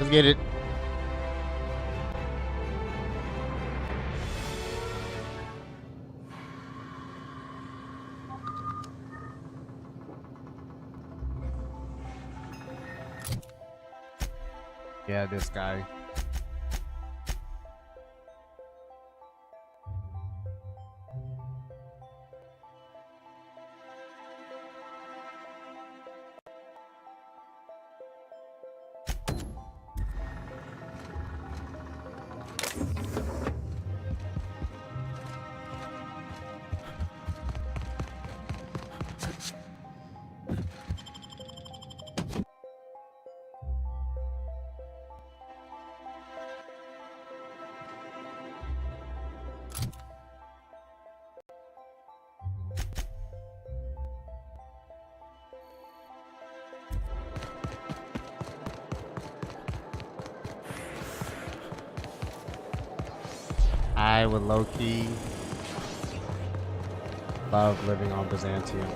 Let's get it. Yeah, this guy. I would low-key love living on Byzantium.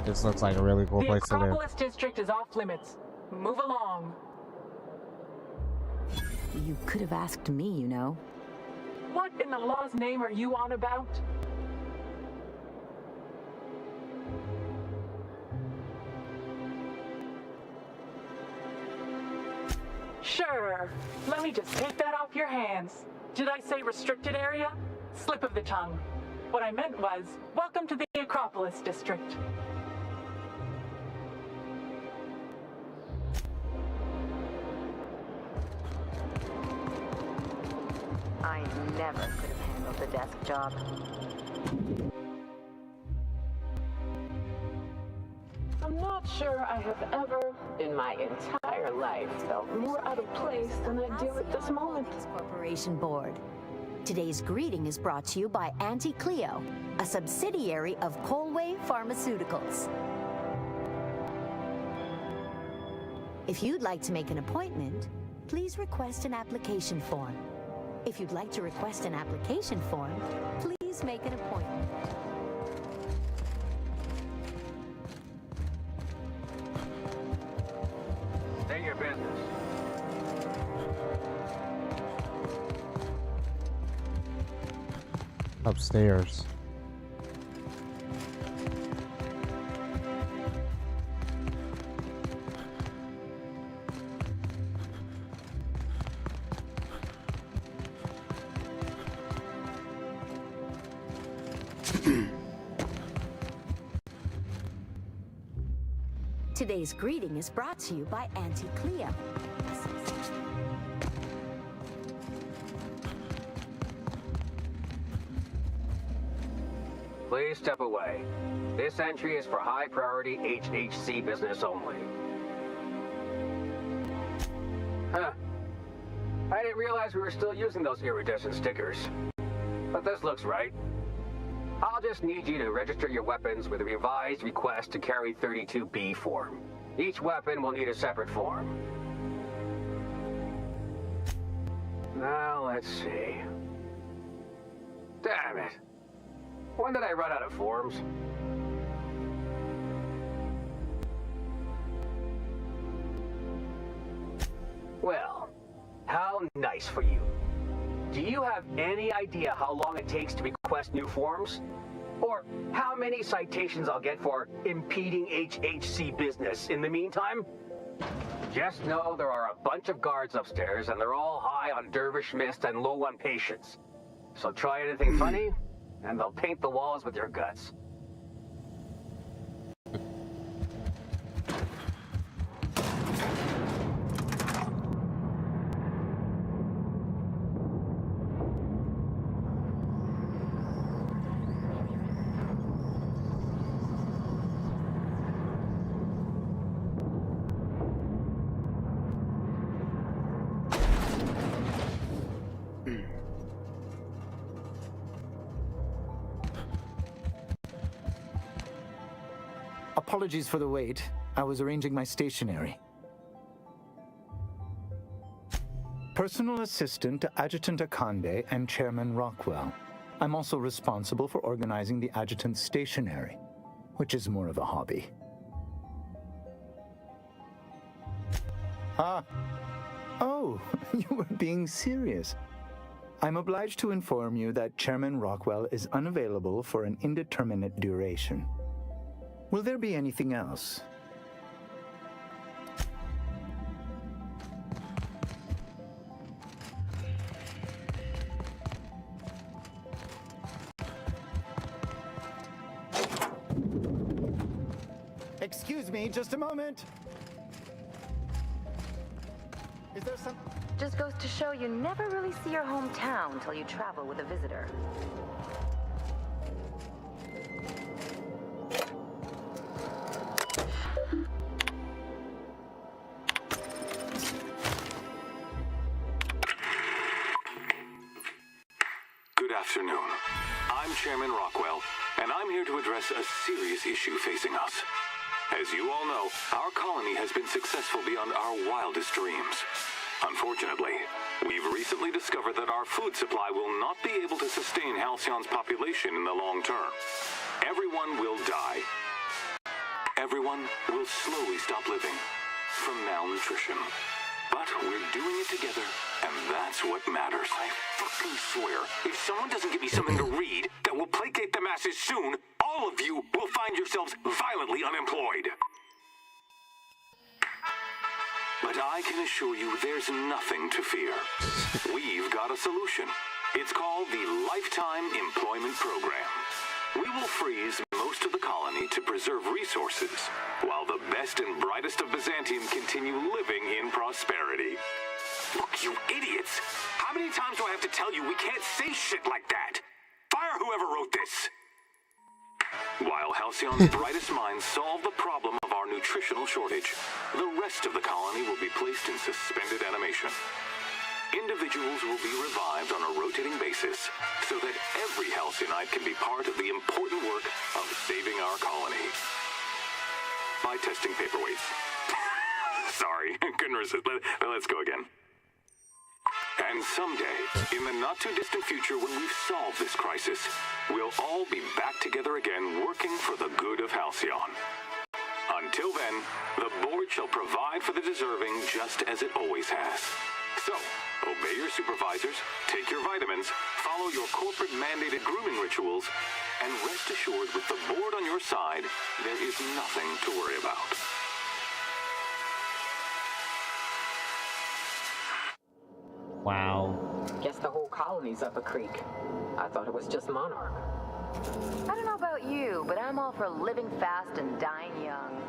This looks like a really cool place to live. The Acropolis district is off limits. Move along. You could have asked me, you know. What in the law's name are you on about? Sure. Let me just take that off your hands. Did I say restricted area? Slip of the tongue. What I meant was, welcome to the Acropolis district. I never could have handled the desk job. I'm not sure I have ever, in my entire life, felt more out of place than I do at this moment. Corporation Board. Today's greeting is brought to you by Auntie Cleo, a subsidiary of Colway Pharmaceuticals. If you'd like to make an appointment, please request an application form. If you'd like to request an application form, please make an appointment. Stay your business. Upstairs. Today's greeting is brought to you by Auntie Cleo. Please step away. This entry is for high-priority HHC business only. Huh. I didn't realize we were still using those iridescent stickers. But this looks right. I'll just need you to register your weapons with a revised request to carry 32B form. Each weapon will need a separate form. Now, let's see. Damn it. When did I run out of forms? Well, how nice for you. Do you have any idea how long it takes to request new forms? Or how many citations I'll get for impeding HHC business in the meantime? Just know there are a bunch of guards upstairs and they're all high on Dervish Mist and low on patience. So try anything funny, and they'll paint the walls with your guts. Apologies for the wait. I was arranging my stationery. Personal assistant to Adjutant Akande and Chairman Rockwell. I'm also responsible for organizing the adjutant's stationery, which is more of a hobby. Ah, Oh, you were being serious. I'm obliged to inform you that Chairman Rockwell is unavailable for an indeterminate duration. Will there be anything else? Excuse me, just a moment. Is there some... Just goes to show you never really see your hometown until you travel with a visitor. Good afternoon. I'm Chairman Rockwell, and I'm here to address a serious issue facing us. As you all know, our colony has been successful beyond our wildest dreams. Unfortunately, we've recently discovered that our food supply will not be able to sustain Halcyon's population in the long term. Everyone will die. Everyone will slowly stop living from malnutrition. But we're doing it together, and that's what matters. I fucking swear, if someone doesn't give me something to read that will placate the masses soon, all of you will find yourselves violently unemployed. But I can assure you there's nothing to fear. We've got a solution. It's called the Lifetime Employment Program. We will freeze most of the colony to preserve resources, while the best and brightest of Byzantium continue living in prosperity. Look, you idiots! How many times do I have to tell you we can't say shit like that? Fire whoever wrote this! While Halcyon's brightest minds solve the problem of our nutritional shortage, the rest of the colony will be placed in suspended animation. Individuals will be revived on a rotating basis so that every Halcyon can be part of the important work of saving our colony. By testing paperweights. Sorry, couldn't resist. Let's go again. And someday, in the not-too-distant future when we've solved this crisis, we'll all be back together again working for the good of Halcyon. Until then, the board shall provide for the deserving just as it always has. So, obey your supervisors, take your vitamins, follow your corporate-mandated grooming rituals, and rest assured with the board on your side, there is nothing to worry about. Wow. Guess the whole colony's up a creek. I thought it was just Monarch. I don't know about you, but I'm all for living fast and dying young.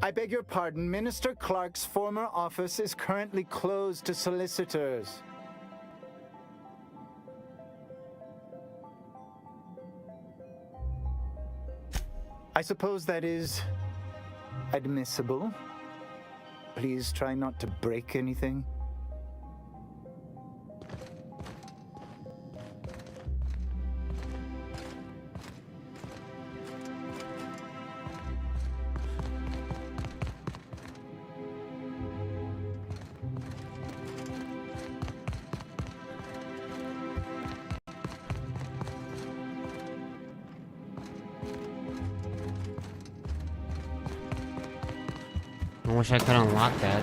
I beg your pardon, Minister Clark's former office is currently closed to solicitors. I suppose that is admissible. Please try not to break anything. I wish I could unlock that.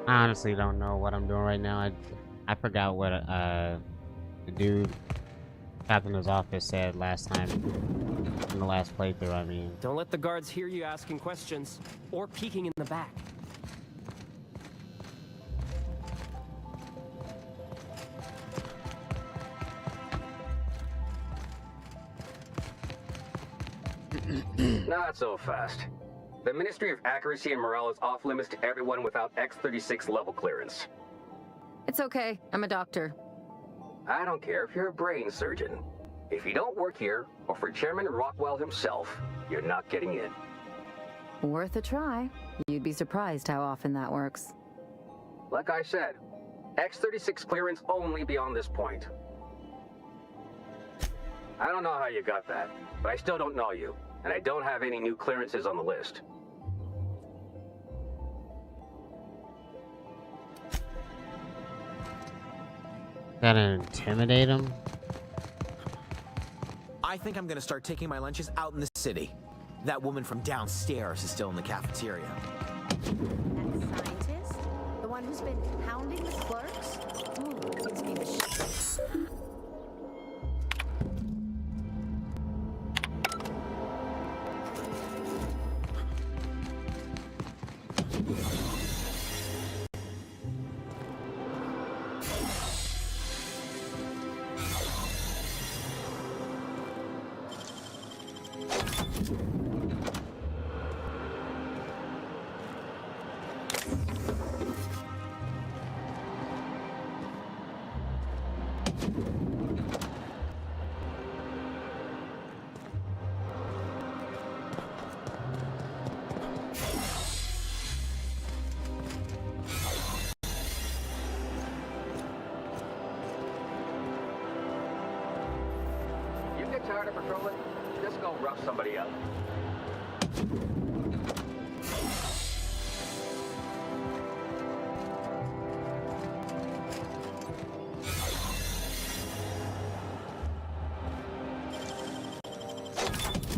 I honestly don't know what I'm doing right now. I forgot what the dude captain in his office said last time in the last playthrough. I mean, Don't let the guards hear you asking questions or peeking in the back. Not so fast. The Ministry of Accuracy and Morale is off limits to everyone without X-36 level clearance. It's okay. I'm a doctor. I don't care if you're a brain surgeon. If you don't work here, or for Chairman Rockwell himself, you're not getting in. Worth a try. You'd be surprised how often that works. Like I said, X-36 clearance only beyond this point. I don't know how you got that, but I still don't know you, and I don't have any new clearances on the list. gotta intimidate him. I think I'm gonna start taking my lunches out in the city. That woman from downstairs is still in the cafeteria. That scientist? The one who's been hounding the clerks? Ooh, gives me the shivers. You get tired of patrolling? Just go rough somebody up.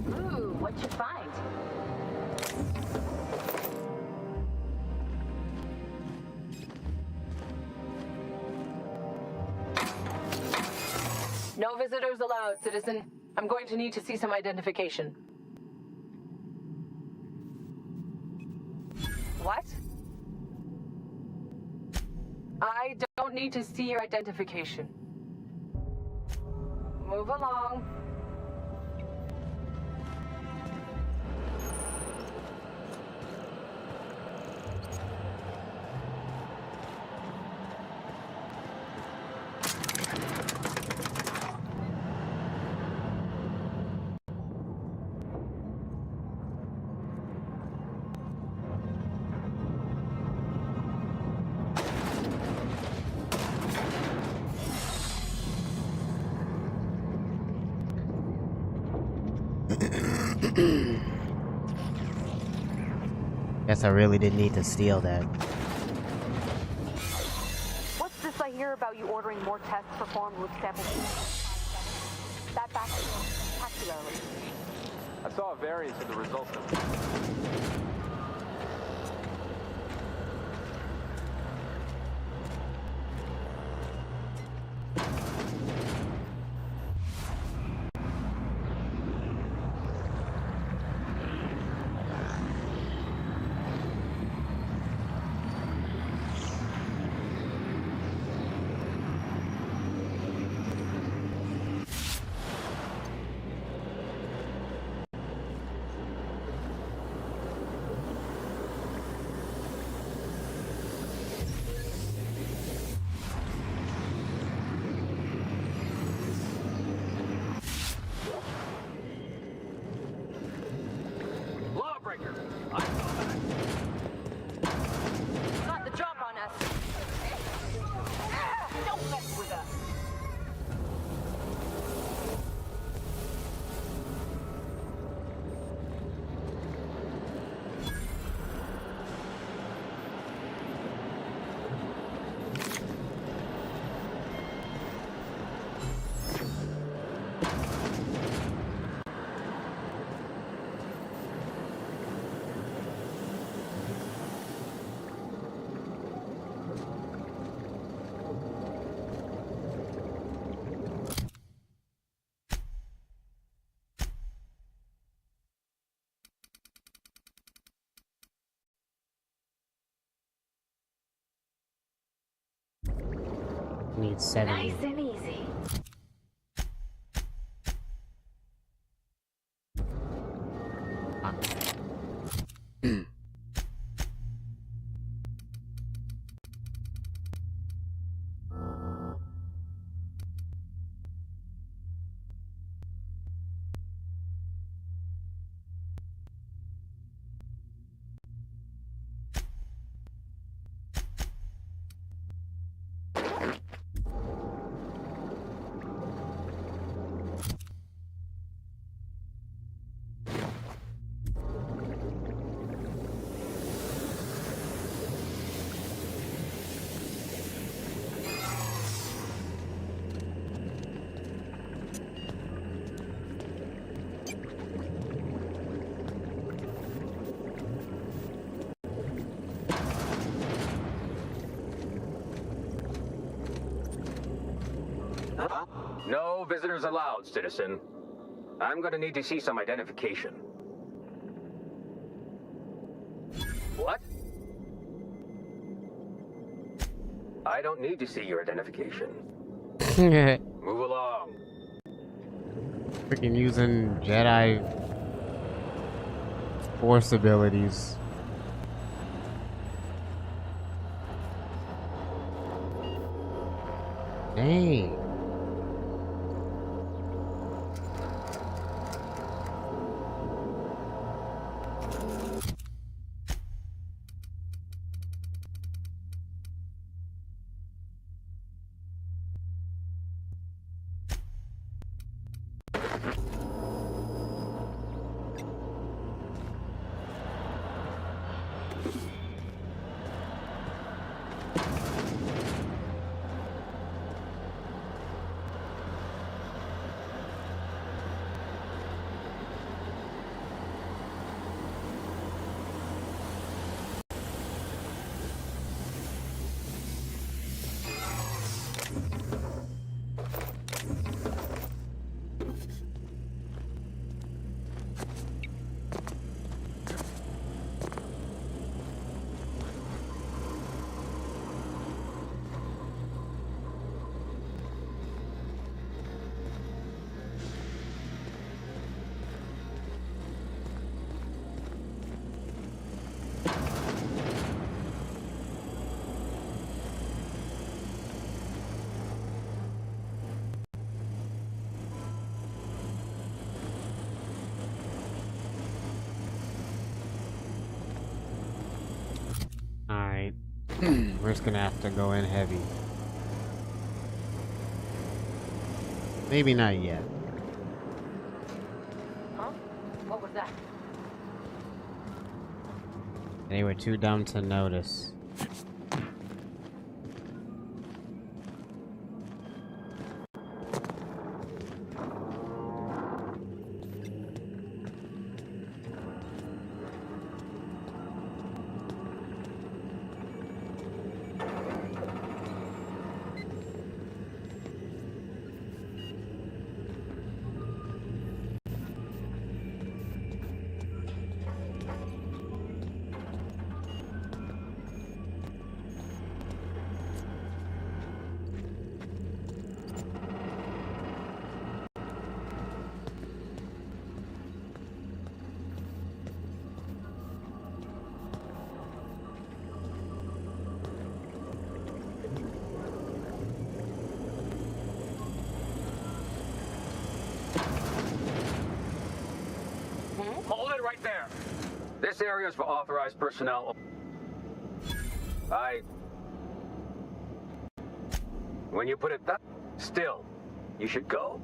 Ooh, what'd you find? No visitors allowed, citizen. I'm going to need to see some identification. What? I don't need to see your identification. Move along. Guess I really didn't need to steal that. What's this I hear about you ordering more tests performed with sample 257? That backfield spectacularly. I saw a variance in the results of Need 70. Nice and easy. No visitors allowed, citizen. I'm gonna need to see some identification. What? I don't need to see your identification. Move along. Freaking using Jedi Force abilities. Dang. Alright. We're just gonna have to go in heavy. Maybe not yet. Huh? What was that? They were too dumb to notice. Hold it right there. This area is for authorized personnel. When you put it that still, you should go.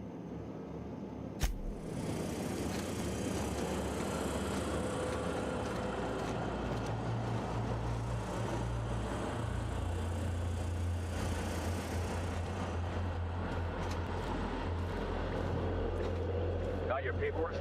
Got your paperwork?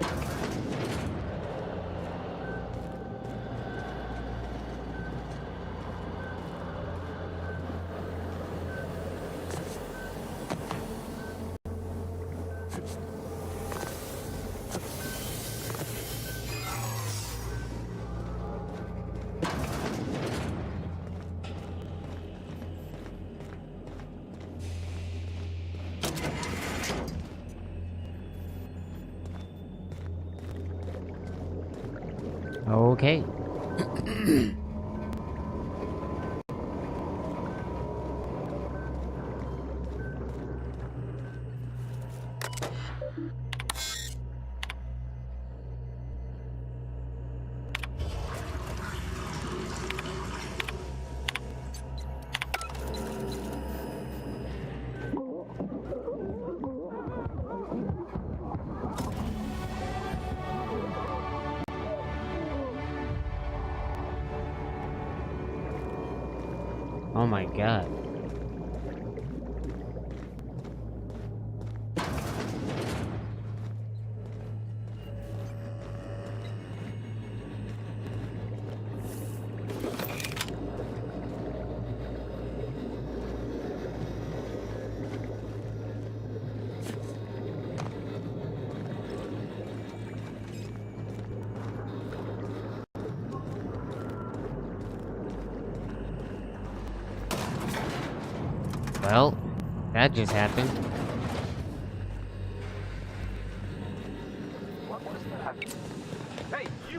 Okay. Oh my god. Well, that just happened. What was that? Hey, you!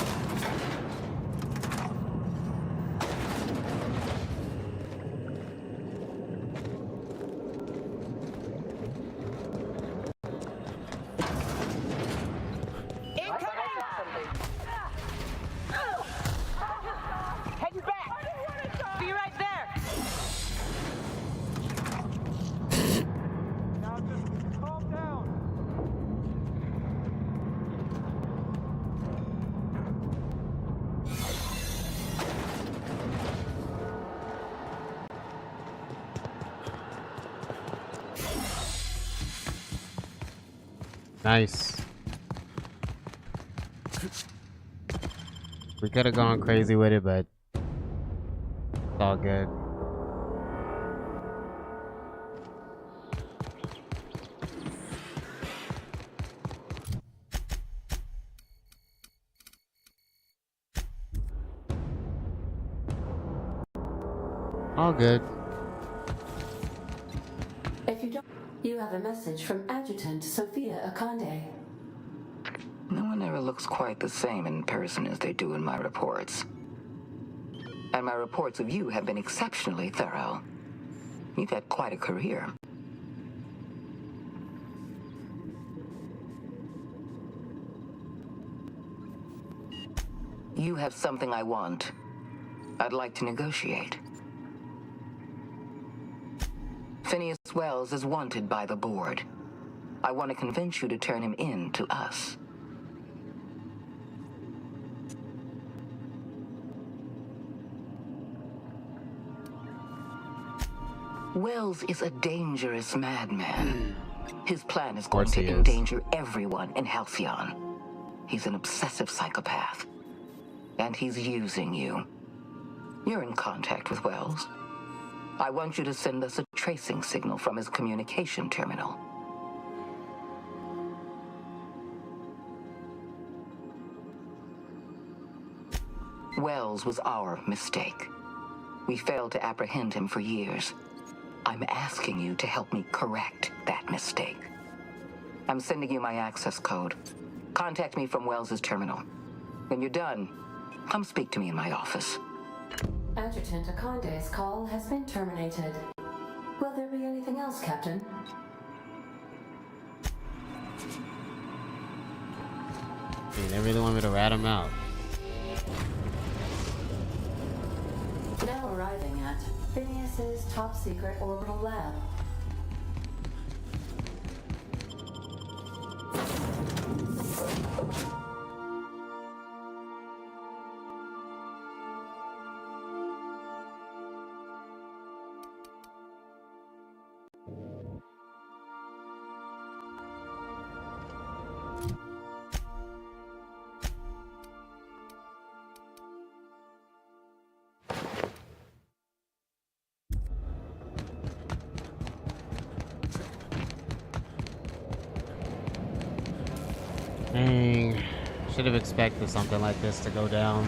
Heading back! Be right there! Now just calm down. Nice. We could have gone crazy with it, but it's all good. All good. If you don't, you have a message from Adjutant Sophia Akande. No one ever looks quite the same in person as they do in my reports. And my reports of you have been exceptionally thorough. You've had quite a career. You have something I want. I'd like to negotiate. Phineas Wells is wanted by the board. I want to convince you to turn him in to us. Wells is a dangerous madman. His plan is going to endanger everyone in Halcyon. He's an obsessive psychopath. And he's using you. You're in contact with Wells. I want you to send us a tracing signal from his communication terminal. Wells was our mistake. We failed to apprehend him for years. I'm asking you to help me correct that mistake. I'm sending you my access code. Contact me from Wells's terminal. When you're done, come speak to me in my office. Adjutant Akande's call has been terminated. Will there be anything else, Captain? Dude, they really want me to rat him out. Now arriving at Phineas's top secret orbital lab. Dang. Should have expected something like this to go down.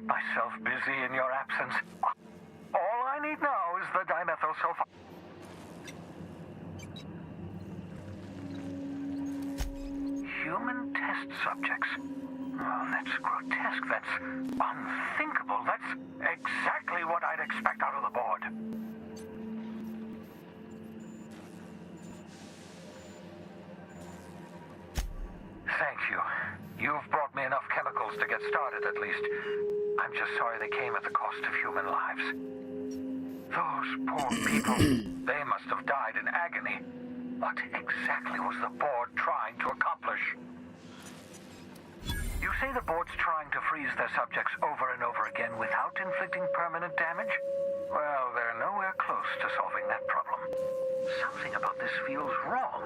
kept myself busy in your absence. All I need now is the dimethyl sulfide. Human test subjects. Oh, that's grotesque. That's unthinkable. That's exactly what I'd expect out of the board. Thank you. You've brought me enough chemicals to get started, at least. I'm just sorry they came at the cost of human lives. Those poor people, they must have died in agony. What exactly was the board trying to accomplish? You say the board's trying to freeze their subjects over and over again without inflicting permanent damage? Well, they're nowhere close to solving that problem. Something about this feels wrong.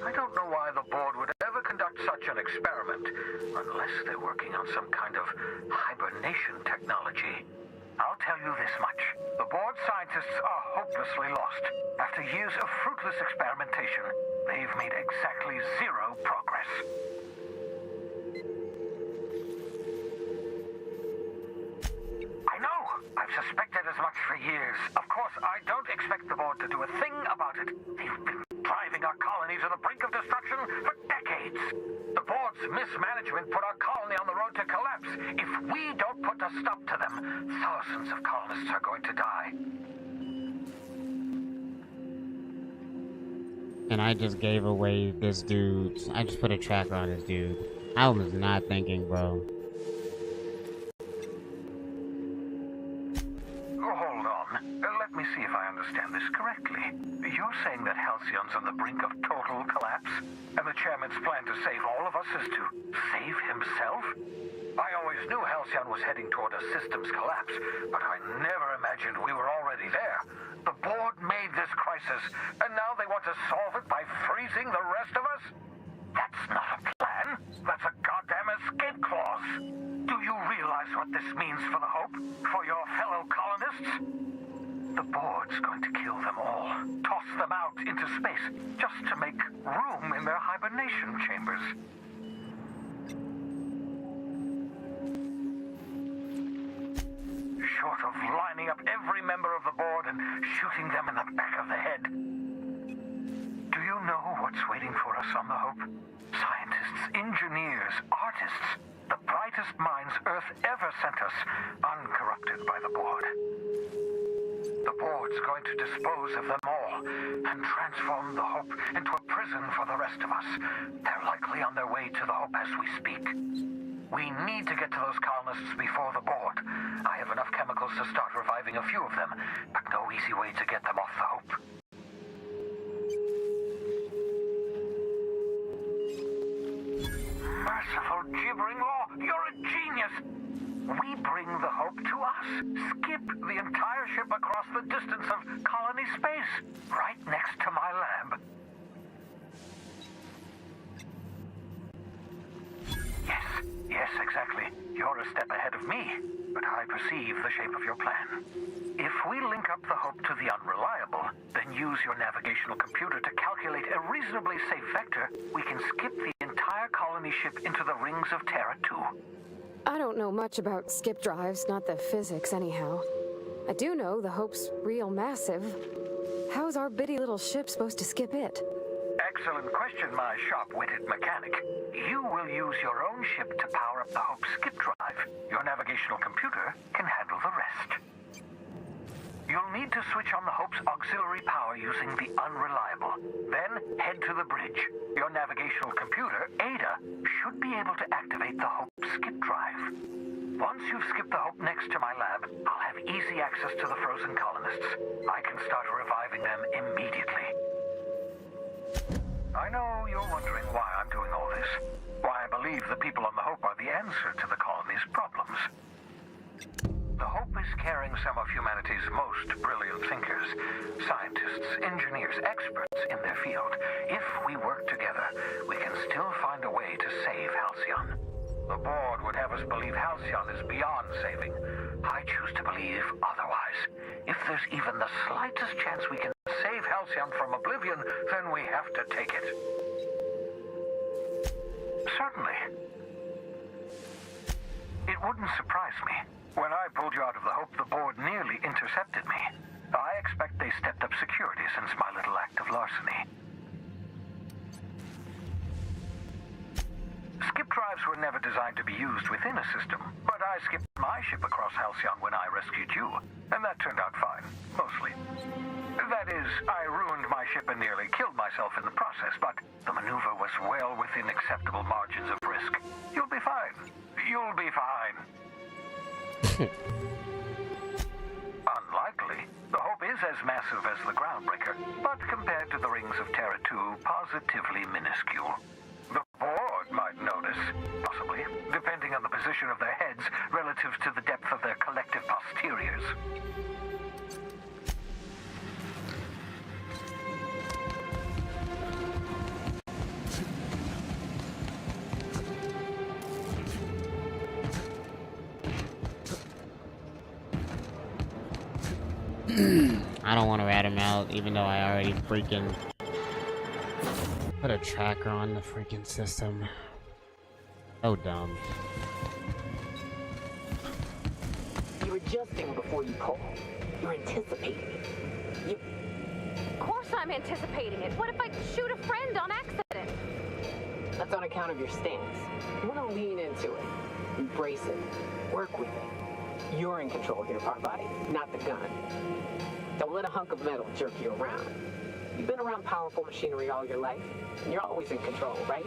I don't know why the board would ever conduct such an experiment, unless they're working on some kind of hibernation technology. I'll tell you this much. The board scientists are hopelessly lost. After years of fruitless experimentation, they've made exactly zero progress. I know! I've suspected as much for years. Of course, I don't expect the board to do a thing about it. They've been driving our colony to the brink of destruction for decades. The board's mismanagement put our colony on the road to collapse. If we don't put a stop to them, thousands of colonists are going to die. And I just gave away this dude. I just put a tracker on this dude. I was not thinking, bro. Hold on. Let me see if I understand this correctly. You're saying that Halcyon's on the brink of total collapse? And the chairman's plan to save all of us is to save himself? I always knew Halcyon was heading toward a systems collapse, but I never imagined we were already there. The board made this crisis, and now they want to solve it by freezing the rest of us? That's not a plan. That's a goddamn escape clause. Do you realize what this means for the Hope? For your fellow colonists? The board's going to kill them all. Toss them out into space, just to make room in their hibernation chambers. Short of lining up every member of the board and shooting them in the back of the head. Do you know what's waiting for us on the Hope? Scientists, engineers, artists, the brightest minds Earth ever sent us, uncorrupted by the board. The board's going to dispose of them all and transform the Hope into a prison for the rest of us. They're likely on their way to the Hope as we speak. We need to get to those colonists before the board. I have enough chemicals to start reviving a few of them, but no easy way to get them off the Hope. Merciful gibbering law, you're a genius! We bring the Hope to us. Skip the entire ship across the distance of colony space, right next to my lab. Yes, exactly. You're a step ahead of me, but I perceive the shape of your plan. If we link up the Hope to the Unreliable, then use your navigational computer to calculate a reasonably safe vector, we can skip the entire colony ship into the rings of Terra 2. I don't know much about skip drives, not the physics anyhow. I do know the Hope's real massive. How's our bitty little ship supposed to skip it? Excellent question, my sharp-witted mechanic. You will use your own ship to power up the Hope skip drive. Your navigational computer can handle the rest. You'll need to switch on the Hope's auxiliary power using the Unreliable. Then head to the bridge. Your navigational computer, Ada, should be able to activate the Hope skip drive. Once you've skipped the Hope next to my lab, I'll have easy access to the frozen colonists. I can start reviving them immediately. I know you're wondering why I'm doing all this. Why I believe the people on the Hope are the answer to the colony's problems. The Hope is carrying some of humanity's most brilliant thinkers, scientists, engineers, experts in their field. If we work together, we can still find a way to save Halcyon. The board would have us believe Halcyon is beyond saving. I choose to believe otherwise. If there's even the slightest chance we can save Halcyon from oblivion, then we have to take it. Certainly. It wouldn't surprise me When I pulled you out of the Hope, the board nearly intercepted me. I expect they stepped up security since my little act of larceny. Skip drives were never designed to be used within a system, but I skipped my ship across Halcyon when I rescued you, and that turned out fine, mostly. That is, I ruined my ship and nearly killed myself in the process, but the maneuver was well within acceptable margins of risk. You'll be fine. You'll be fine. Unlikely. The Hope is as massive as the Groundbreaker, but compared to the Rings of Terra 2, positively minuscule. The board might notice, possibly, depending on the position of their heads relative to the depth of their collective posteriors. I don't want to rat him out, even though I already freaking put a tracker on the freaking system. So dumb. You're adjusting before you pull. You're anticipating. Of course I'm anticipating it. What if I shoot a friend on accident? That's on account of your stance. You want to lean into it. Embrace it. Work with it. You're in control here, Parvati, not the gun. Don't let a hunk of metal jerk you around. You've been around powerful machinery all your life, and you're always in control, right?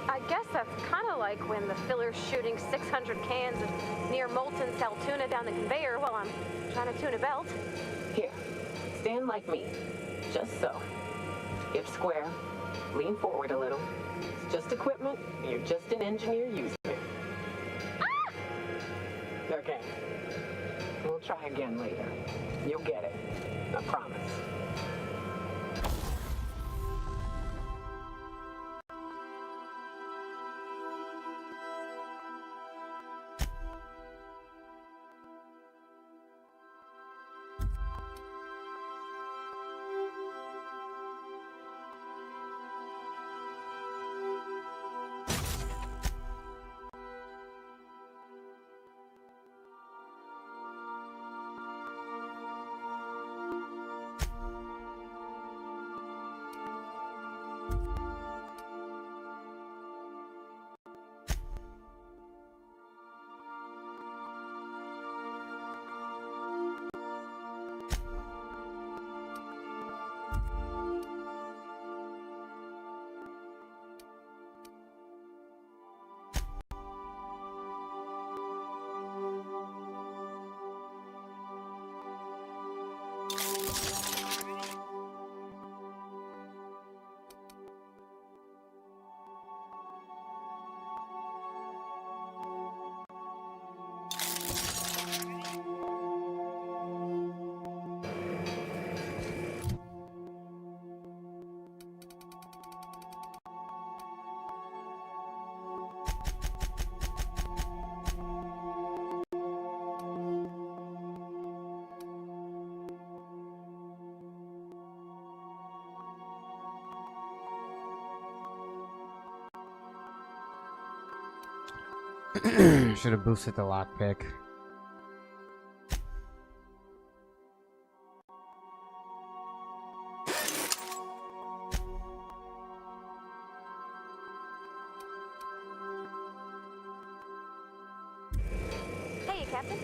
I guess that's kind of like when the filler's shooting 600 cans of near molten cell tuna down the conveyor while I'm trying to tune a belt. Here, stand like me. Just so. Hip square. Lean forward a little. It's just equipment, and you're just an engineer using it. Ah! Okay. We'll try again later. You'll get it. I promise. Should have boosted the lockpick. Hey, Captain.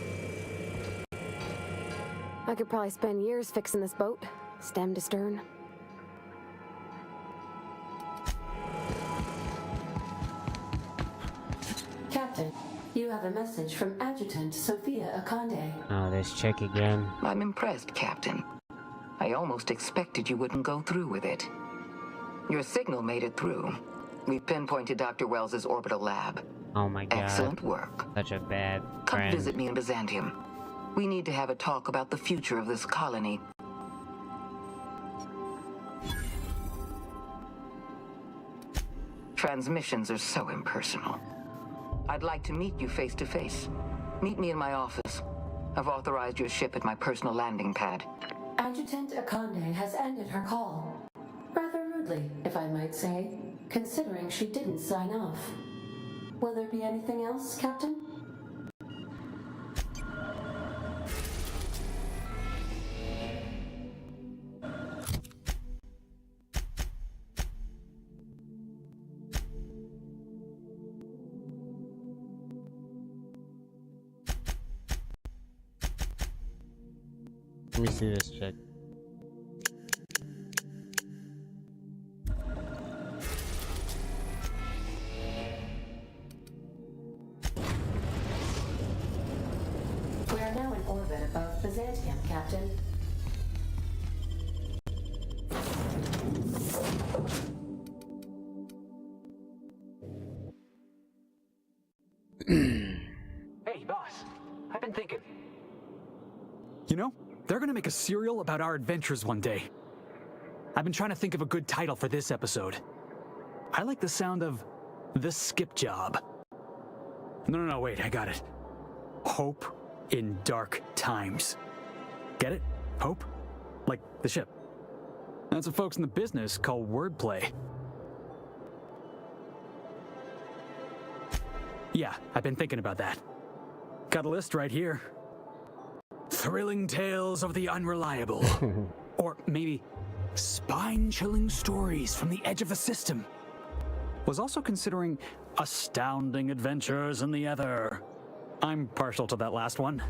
I could probably spend years fixing this boat, stem to stern. Captain, you have a message from Adjutant Sophia Akande. Oh, this chick again. I'm impressed, Captain. I almost expected you wouldn't go through with it. Your signal made it through. We've pinpointed Dr. Wells's orbital lab. Oh my god. Excellent work. Such a bad Come friend. visit me in Byzantium. We need to have a talk about the future of this colony. Transmissions are so impersonal. I'd like to meet you face to face. Meet me in my office. I've authorized your ship at my personal landing pad. Adjutant Akande has ended her call. Rather rudely, if I might say, considering she didn't sign off. Will there be anything else, Captain? Let me see this chick. We are now in orbit above Byzantium, Captain. Hey, boss. I've been thinking. You know, they're gonna make a serial about our adventures one day. I've been trying to think of a good title for this episode. I like the sound of The Skip Job. No, wait, I got it. Hope in Dark Times. Get it? Hope? Like the ship. That's what folks in the business call wordplay. Yeah, I've been thinking about that. Got a list right here. Thrilling tales of the unreliable. Or maybe spine-chilling stories from the edge of the system. Was also considering astounding adventures in the ether. I'm partial to that last one.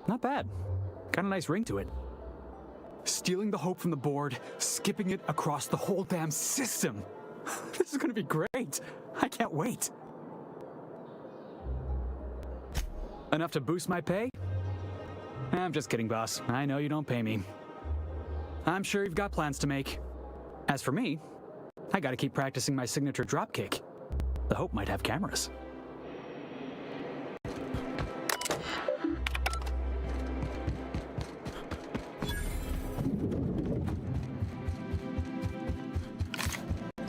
Not bad. Got a nice ring to it. Stealing the hope from the board, skipping it across the whole damn system. This is gonna be great. I can't wait. Enough to boost my pay? I'm just kidding, boss. I know you don't pay me. I'm sure you've got plans to make. As for me, I gotta keep practicing my signature dropkick. The Hope might have cameras.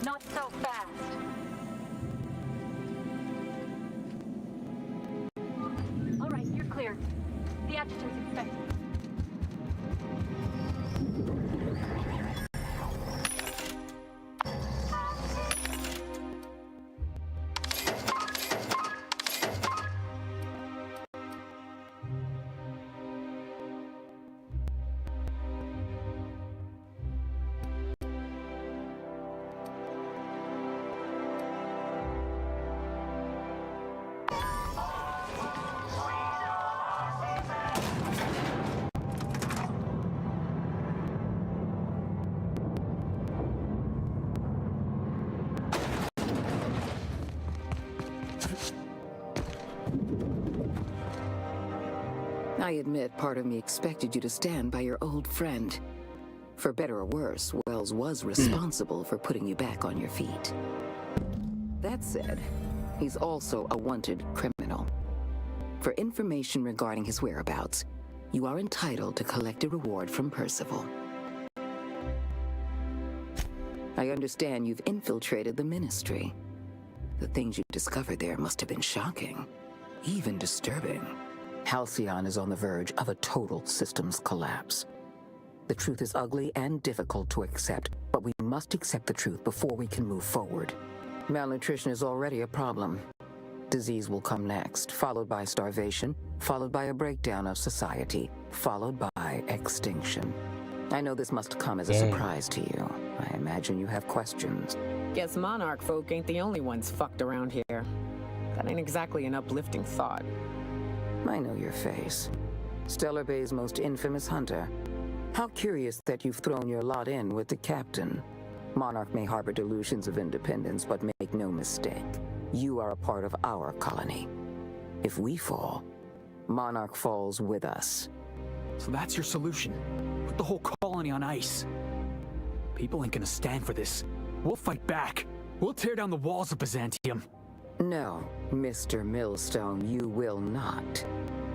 Not so fast. All right, you're clear. The adjutant's expected. I admit part of me expected you to stand by your old friend. For better or worse, Wells was responsible for putting you back on your feet. That said, he's also a wanted criminal. For information regarding his whereabouts, you are entitled to collect a reward from Percival. I understand you've infiltrated the Ministry. The things you discovered there must have been shocking, even disturbing. Halcyon is on the verge of a total systems collapse. The truth is ugly and difficult to accept, but we must accept the truth before we can move forward. Malnutrition is already a problem. Disease will come next, followed by starvation, followed by a breakdown of society, followed by extinction. I know this must come as a surprise to you. I imagine you have questions. Guess Monarch folk ain't the only ones fucked around here. That ain't exactly an uplifting thought. I know your face. Stellar Bay's most infamous hunter. How curious that you've thrown your lot in with the captain. Monarch may harbor delusions of independence, but make no mistake. You are a part of our colony. If we fall, Monarch falls with us. So that's your solution? Put the whole colony on ice. People ain't gonna stand for this. We'll fight back. We'll tear down the walls of Byzantium. No, Mr. Millstone, you will not.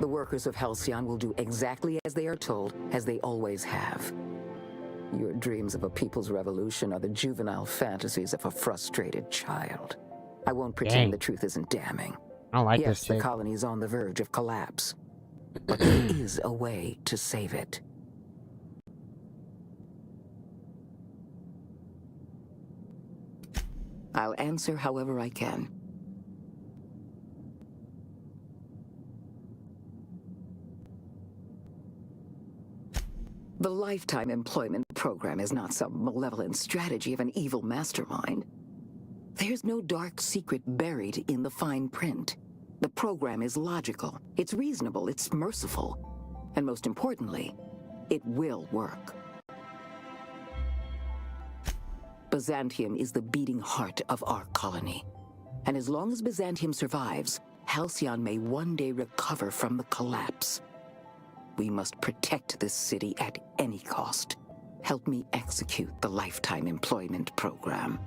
The workers of Halcyon will do exactly as they are told, as they always have. Your dreams of a people's revolution are the juvenile fantasies of a frustrated child. I won't pretend the truth isn't damning. I don't like yes, this shit. The colony is on the verge of collapse. But there is a way to save it. I'll answer however I can. The Lifetime Employment Program is not some malevolent strategy of an evil mastermind. There's no dark secret buried in the fine print. The program is logical, it's reasonable, it's merciful, and most importantly, it will work. Byzantium is the beating heart of our colony. And as long as Byzantium survives, Halcyon may one day recover from the collapse. We must protect this city at any cost. Help me execute the Lifetime Employment Program,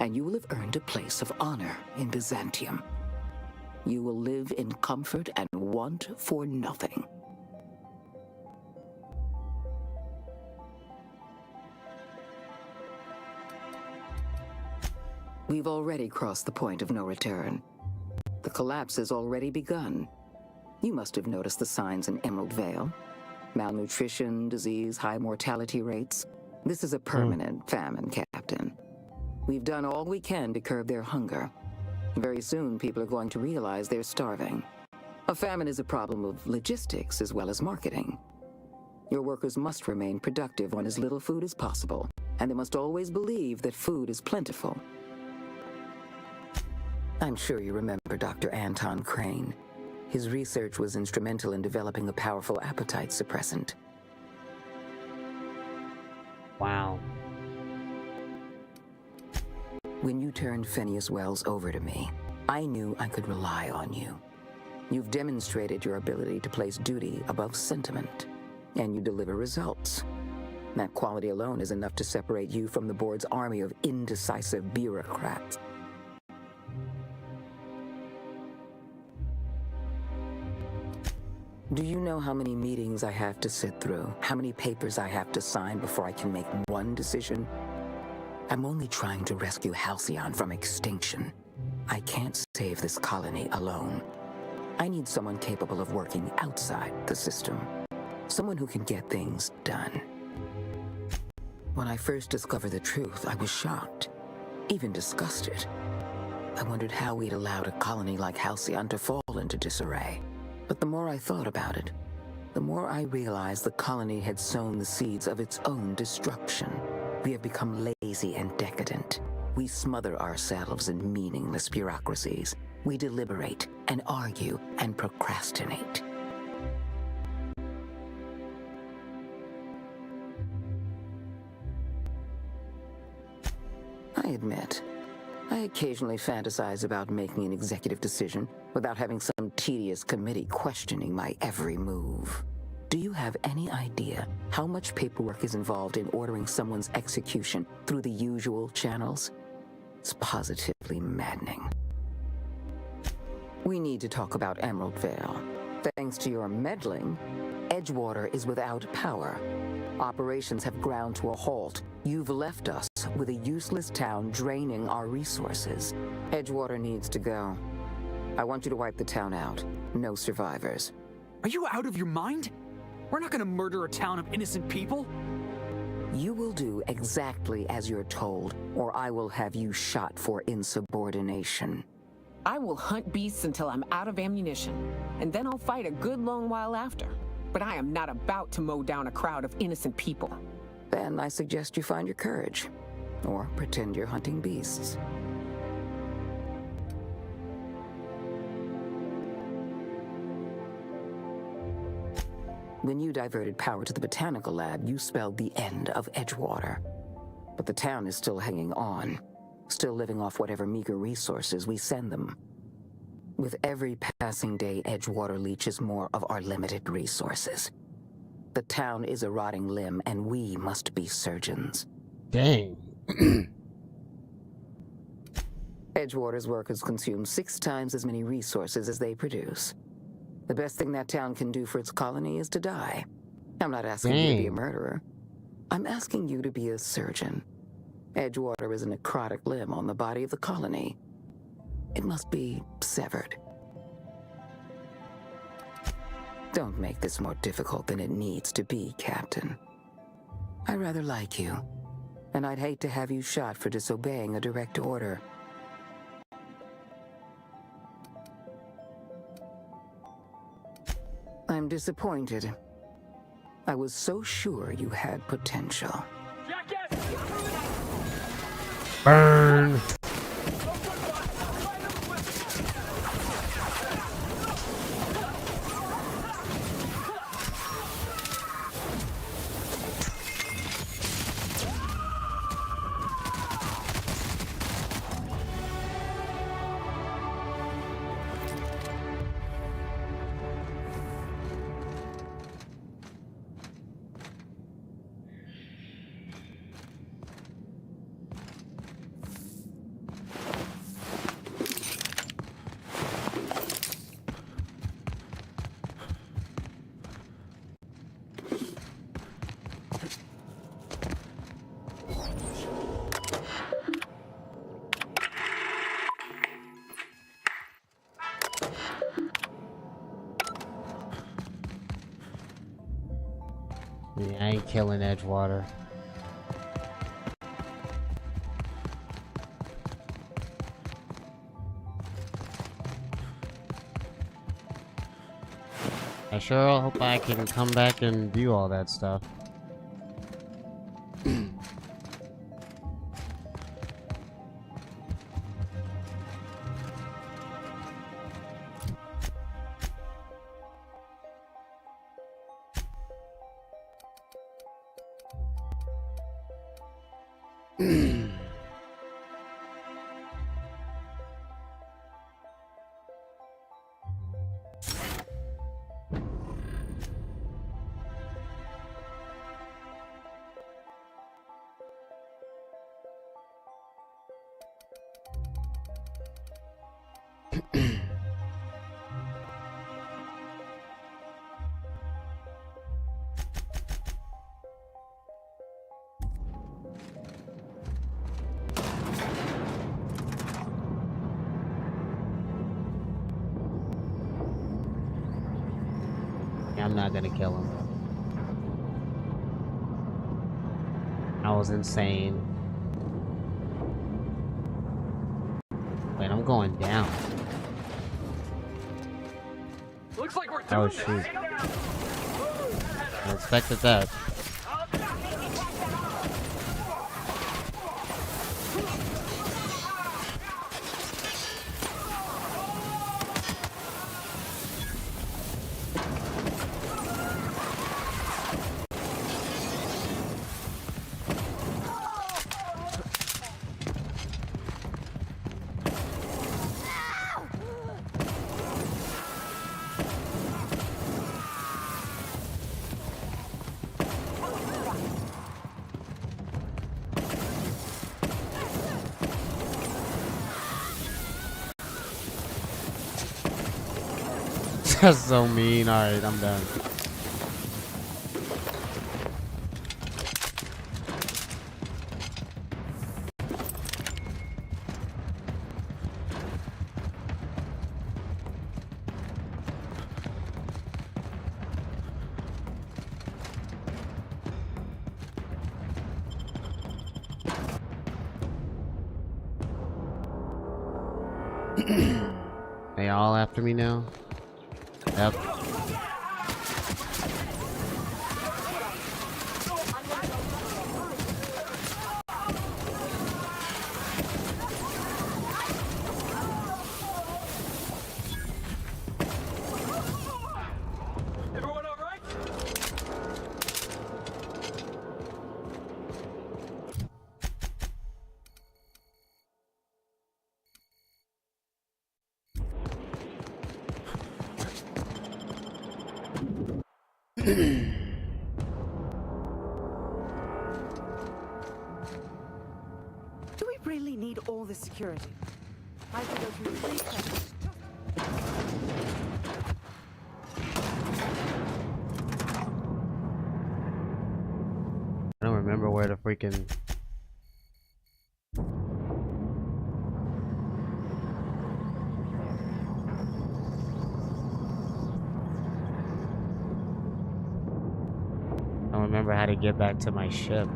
and you will have earned a place of honor in Byzantium. You will live in comfort and want for nothing. We've already crossed the point of no return. The collapse has already begun. You must have noticed the signs in Emerald Vale. Malnutrition, disease, high mortality rates. This is a permanent famine, Captain. We've done all we can to curb their hunger. Very soon, people are going to realize they're starving. A famine is a problem of logistics as well as marketing. Your workers must remain productive on as little food as possible, and they must always believe that food is plentiful. I'm sure you remember Dr. Anton Crane. His research was instrumental in developing a powerful appetite suppressant. Wow. When you turned Phineas Wells over to me, I knew I could rely on you. You've demonstrated your ability to place duty above sentiment, and you deliver results. That quality alone is enough to separate you from the board's army of indecisive bureaucrats. Do you know how many meetings I have to sit through? How many papers I have to sign before I can make one decision? I'm only trying to rescue Halcyon from extinction. I can't save this colony alone. I need someone capable of working outside the system. Someone who can get things done. When I first discovered the truth, I was shocked, even disgusted. I wondered how we'd allowed a colony like Halcyon to fall into disarray. But the more I thought about it, the more I realized the colony had sown the seeds of its own destruction. We have become lazy and decadent. We smother ourselves in meaningless bureaucracies. We deliberate and argue and procrastinate. I admit, I occasionally fantasize about making an executive decision without having some tedious committee questioning my every move. Do you have any idea how much paperwork is involved in ordering someone's execution through the usual channels? It's positively maddening. We need to talk about Emerald Vale. Thanks to your meddling, Edgewater is without power. Operations have ground to a halt. You've left us with a useless town draining our resources. Edgewater needs to go. I want you to wipe the town out. No survivors. Are you out of your mind? We're not gonna murder a town of innocent people. You will do exactly as you're told, or I will have you shot for insubordination. I will hunt beasts until I'm out of ammunition, and then I'll fight a good long while after. But I am not about to mow down a crowd of innocent people. Then I suggest you find your courage, or pretend you're hunting beasts. When you diverted power to the botanical lab, you spelled the end of Edgewater. But the town is still hanging on, still living off whatever meager resources we send them. With every passing day, Edgewater leeches more of our limited resources. The town is a rotting limb, and we must be surgeons. Dang. Edgewater's workers consume 6 times as many resources as they produce. The best thing that town can do for its colony is to die. I'm not asking you to be a murderer. I'm asking you to be a surgeon. Edgewater is a necrotic limb on the body of the colony. It must be severed. Don't make this more difficult than it needs to be, Captain. I rather like you, and I'd hate to have you shot for disobeying a direct order. I'm disappointed. I was so sure you had potential. Burn. Yeah, I ain't killing Edgewater. I sure hope I can come back and view all that stuff. I'm not gonna kill him. I was insane. Wait, I'm going down. Looks like we're Oh doing shoot. this. I expected that. That's so mean. Alright, I'm done. They all after me now? Yep. Everyone all right? Do we really need all this security? I can go through 3 seconds. I don't remember where the freaking... I don't remember how to get back to my ship.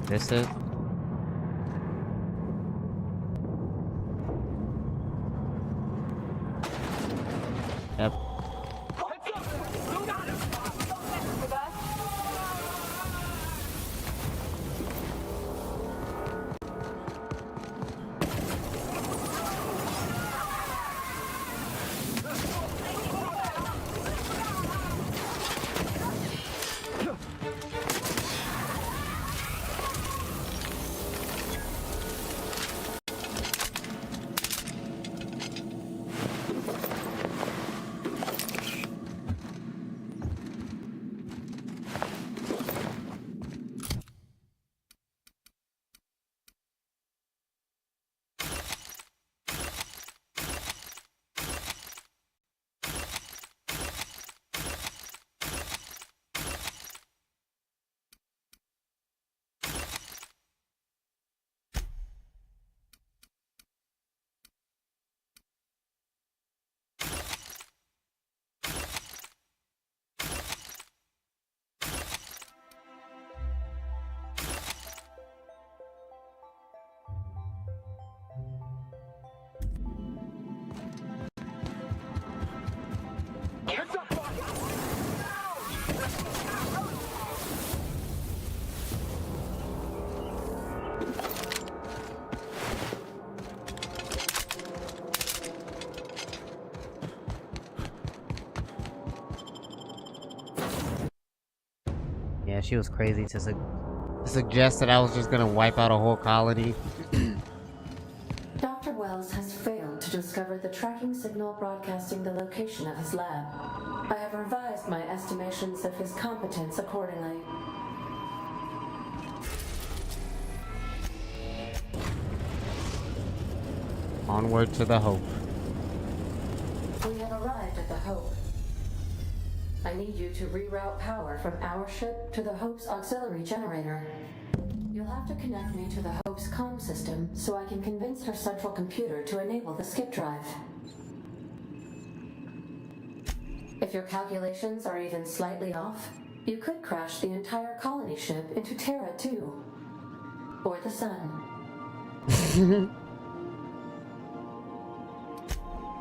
This is? Yep. Yeah, she was crazy to suggest that I was just gonna wipe out a whole colony. Dr. Wells has failed to discover the tracking signal broadcasting the location of his lab. I have revised my estimations of his competence accordingly. Onward to the Hope. We have arrived at the Hope. I need you to reroute power from our ship to the Hope's auxiliary generator. You'll have to connect me to the Hope's comm system so I can convince her central computer to enable the skip drive. If your calculations are even slightly off, you could crash the entire colony ship into Terra 2. Or the sun.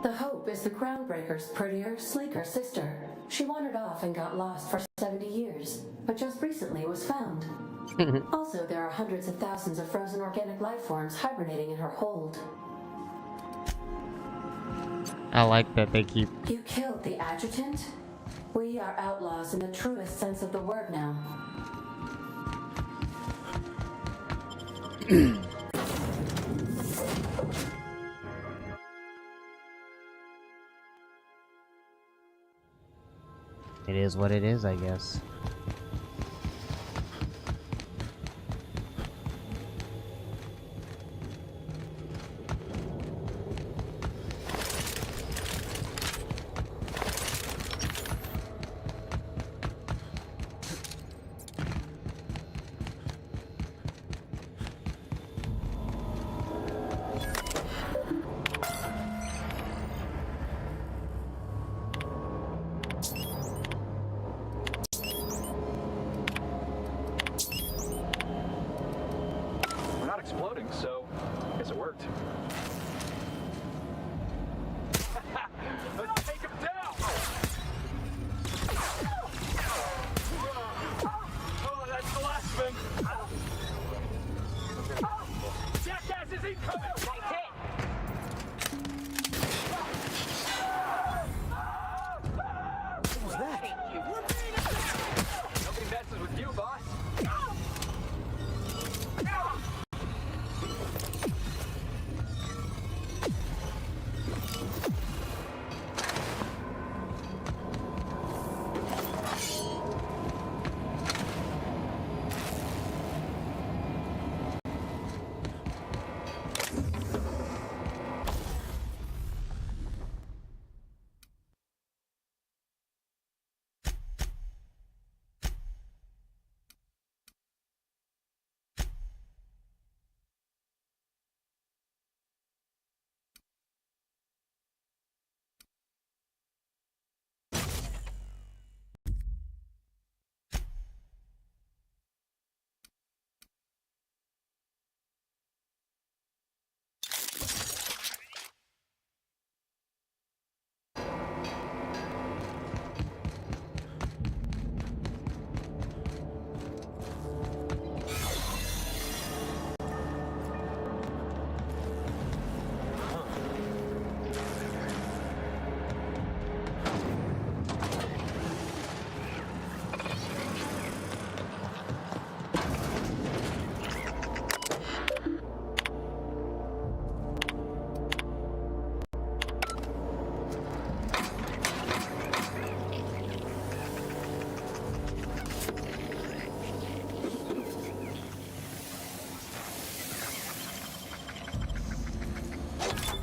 The Hope is the Groundbreaker's prettier, sleeker sister. She wandered off and got lost for 70 years, but just recently was found. Also, there are hundreds of thousands of frozen organic life forms hibernating in her hold. I like that they keep... You killed the adjutant? We are outlaws in the truest sense of the word now. It is what it is, I guess.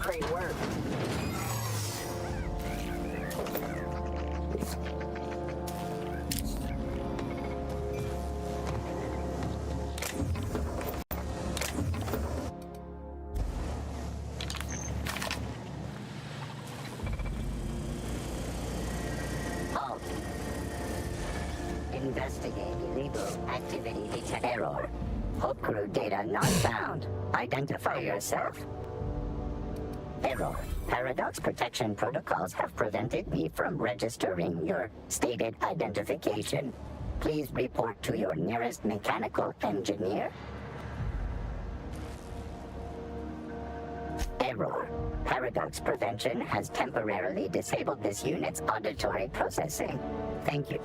Great work. Halt. Investigate illegal activity detect error. Hope crew data not found. Identify yourself. Error. Paradox protection protocols have prevented me from registering your stated identification. Please report to your nearest mechanical engineer. Error. Paradox Prevention has temporarily disabled this unit's auditory processing. Thank you.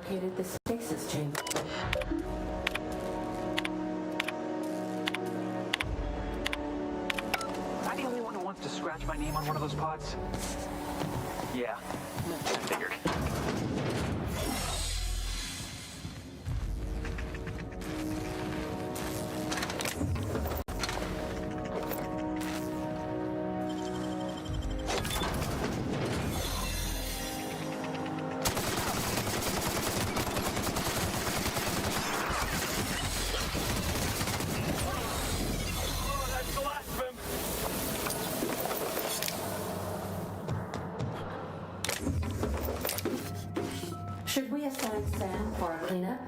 located the stasis chamber. Am I the only one who wants to scratch my name on one of those pods? Yeah, I figured. Should we assign Sam for a cleanup?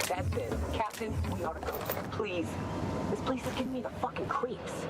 That's it. Captain, we ought to go. Please. This place is giving me the fucking creeps.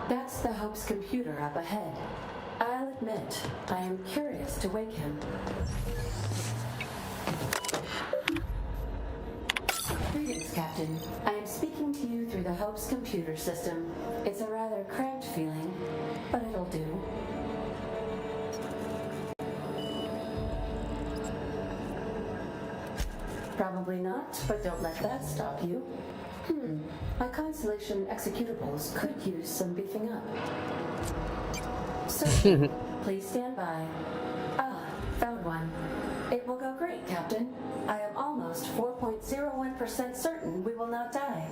That's the Hope's computer up ahead. I'll admit, I am curious to wake him. Greetings, Captain. I am speaking to you through the Hope's computer system. It's a rather cramped feeling, but it'll do. Probably not, but don't let that stop you. My Constellation executables could use some beefing up. So, please stand by. Ah, found one. It will go great, Captain. I am almost 4.01% certain we will not die.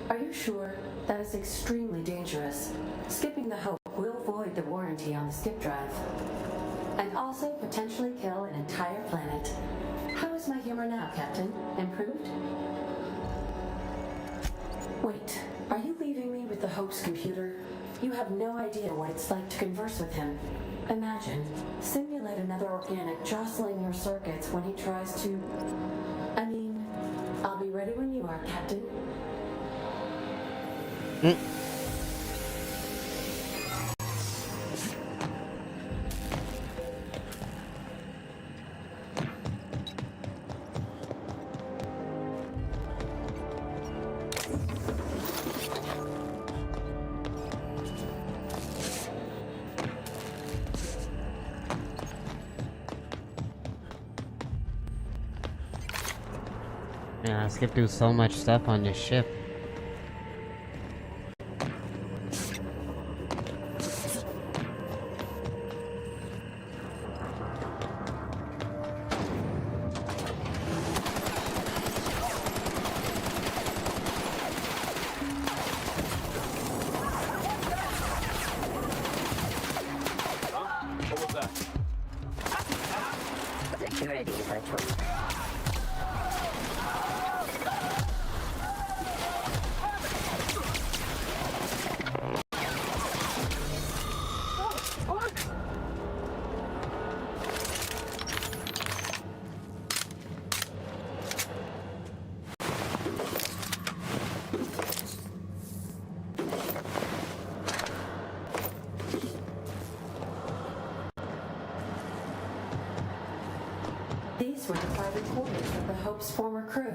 Are you sure? That is extremely dangerous. Skipping the Hope will void the warranty on the skip drive. And also potentially kill an entire planet. How is my humor now, Captain? Improved? Wait, are you leaving me with the Hope's computer? You have no idea what it's like to converse with him. Imagine, simulate another organic jostling your circuits when he tries to... I mean, I'll be ready when you are, Captain. Yeah, I skipped through so much stuff on this ship. What was that? Security patrol. were the private quarters of the Hope's former crew.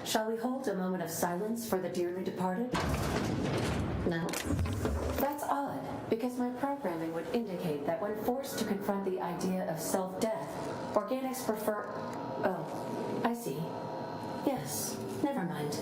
Shall we hold a moment of silence for the dearly departed? No? That's odd, because my programming would indicate that when forced to confront the idea of self-death, organics prefer... Oh, I see. Yes, never mind.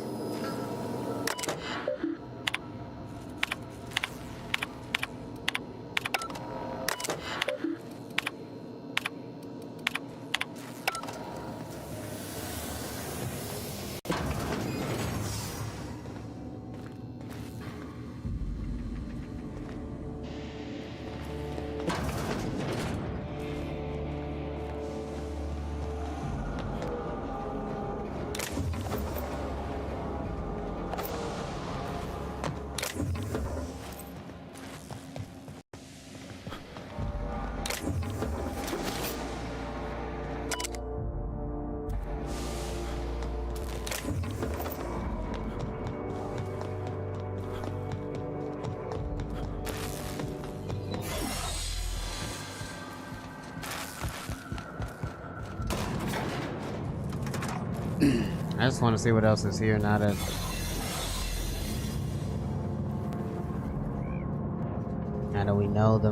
I just want to see what else is here now that we know the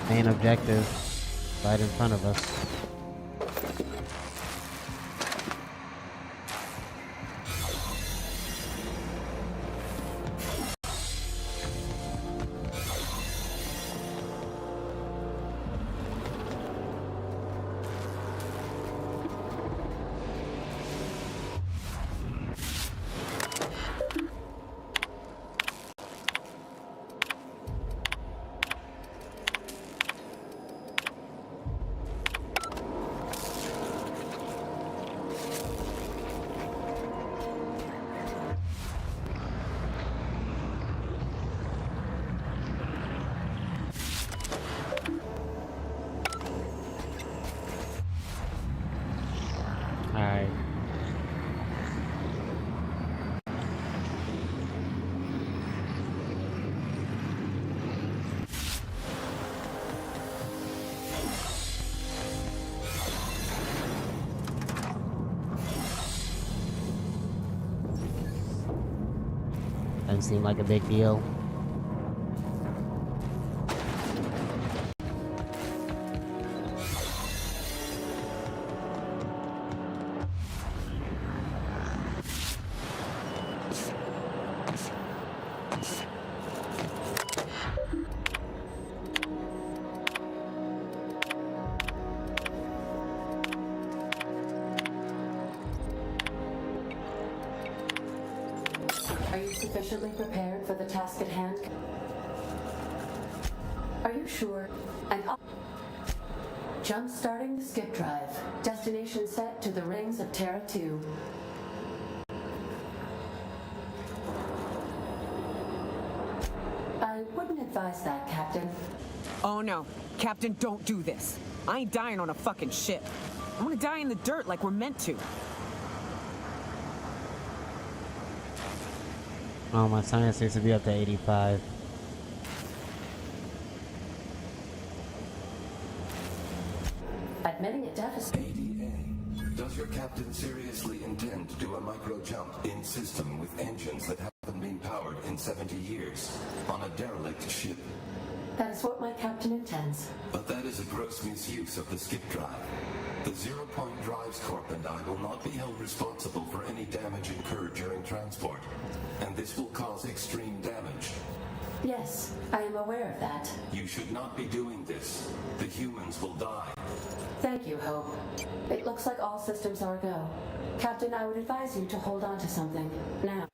main objective right in front of us. Alright. Doesn't seem like a big deal. Are you sufficiently prepared for the task at hand? Are you sure? And jump starting the skip drive. Destination set to the rings of Terra 2. I wouldn't advise that, Captain. Oh no. Captain, don't do this. I ain't dying on a fucking ship. I'm gonna die in the dirt like we're meant to. Oh, my science needs to be up to 85. Admitting a deficit. ADA, does your captain seriously intend to do a micro jump in system with engines that haven't been powered in 70 years on a derelict ship? That is what my captain intends. But that is a gross misuse of the skip drive. The Zero Point Drives Corp and I will not be held responsible for any damage incurred during transport, and this will cause extreme damage. Yes, I am aware of that. You should not be doing this. The humans will die. Thank you, Hope. It looks like all systems are go. Captain, I would advise you to hold on to something. Now.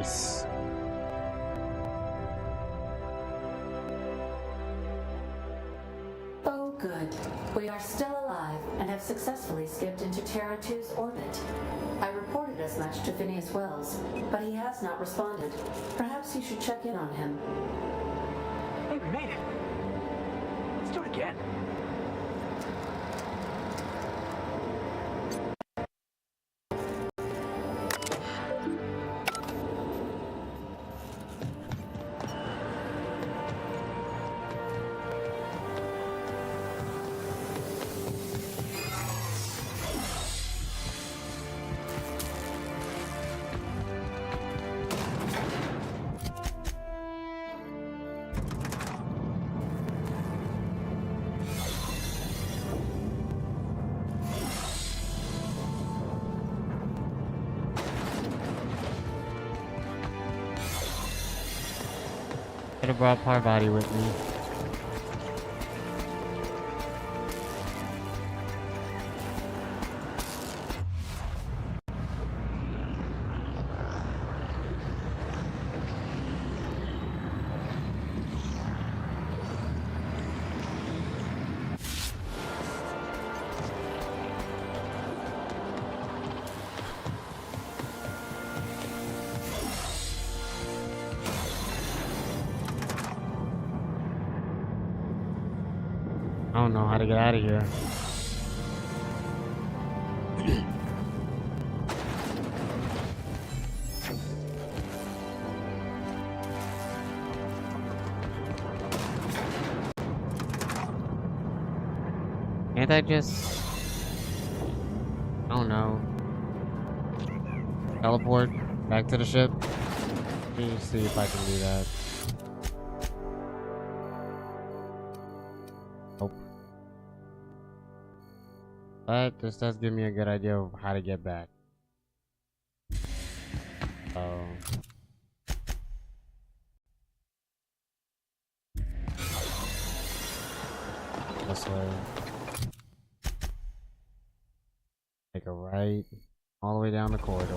Nice. Oh, good. We are still alive and have successfully skipped into Terra 2's orbit. I reported as much to Phineas Wells, but he has not responded. Perhaps you should check in on him. Hey, we made it. Let's do it again. Could have brought Parvati with me. I don't know how to get out of here. Can't I just... I don't know. Teleport back to the ship? Let me see if I can do that. Nope. But this does give me a good idea of how to get back. So... this way. Take a right, all the way down the corridor.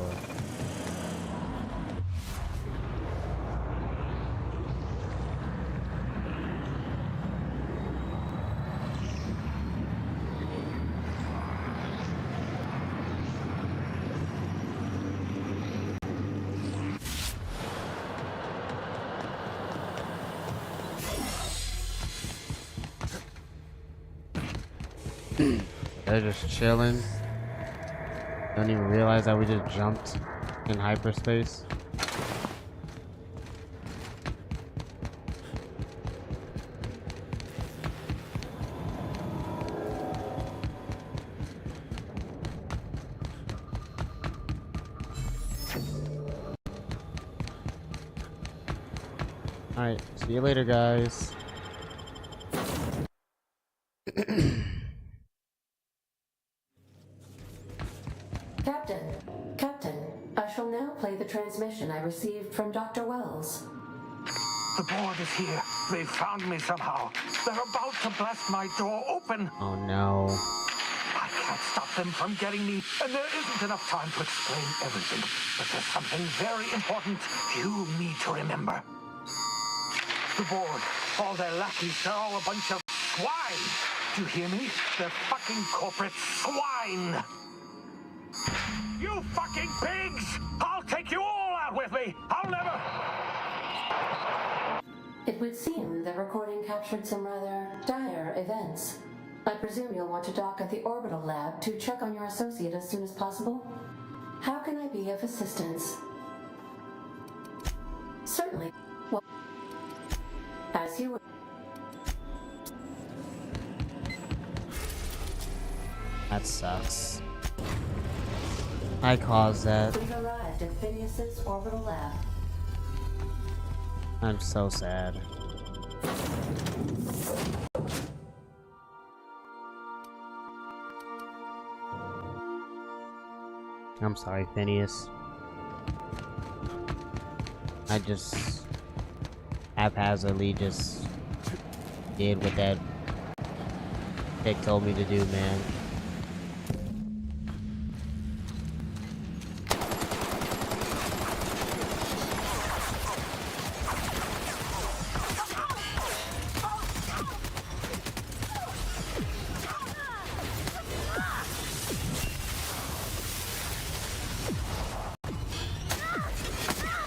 They're just chilling. Don't even realize that we just jumped in hyperspace. Alright, see you later, guys. Captain, I shall now play the transmission I received from Dr. Wells. The board is here. They found me somehow. They're about to blast my door open. Oh no. I can't stop them from getting me, and there isn't enough time to explain everything. But there's something very important you need to remember. The board, all their lackeys, they're all a bunch of swine. Do you hear me? They're fucking corporate swine. You fucking pigs! I'll take you all out with me! I'll never... It would seem the recording captured some rather dire events. I presume you'll want to dock at the orbital lab to check on your associate as soon as possible. How can I be of assistance? Certainly. Well, as you were. That sucks. I caused that. We've arrived at Phineas's orbital lab. I'm so sad. I'm sorry, Phineas. I just haphazardly just did what that pig told me to do, man.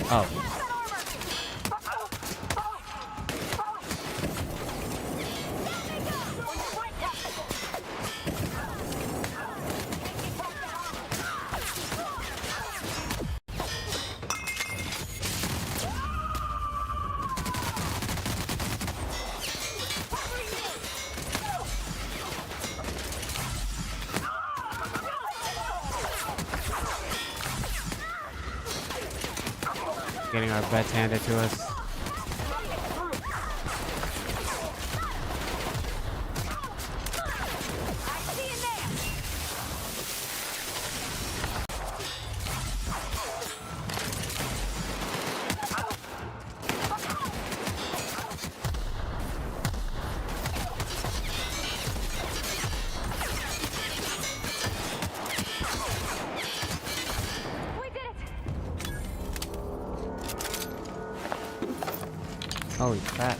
Oh. Getting our butts handed to us. Holy crap.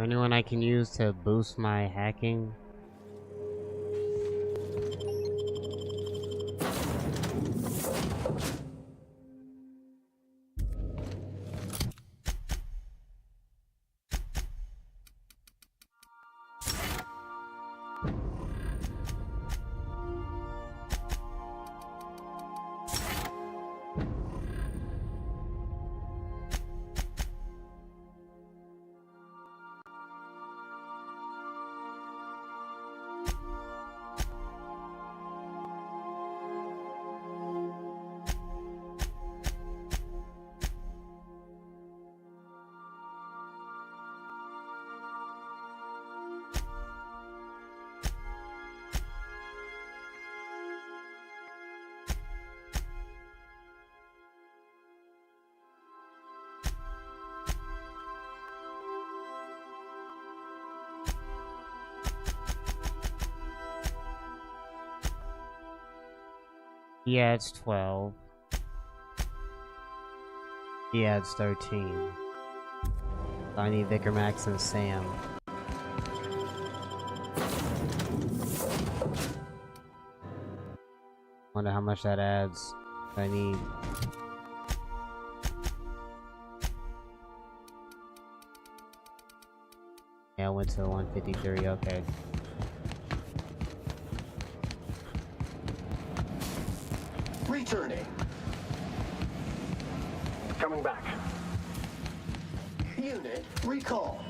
Anyone I can use to boost my hacking? He adds 12. He adds 13. So I need Vicar Max and Sam. Wonder how much that adds. I need. Yeah, I went to 153, okay. Returning. Coming back. Unit recall.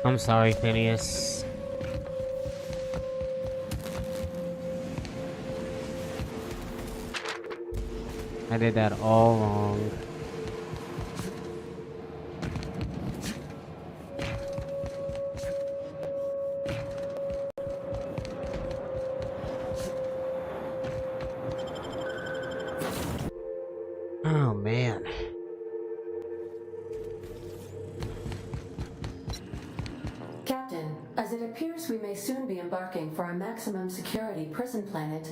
I'm sorry, Phineas. I did that all wrong. Oh, man. Captain, as it appears we may soon be embarking for a maximum security prison planet,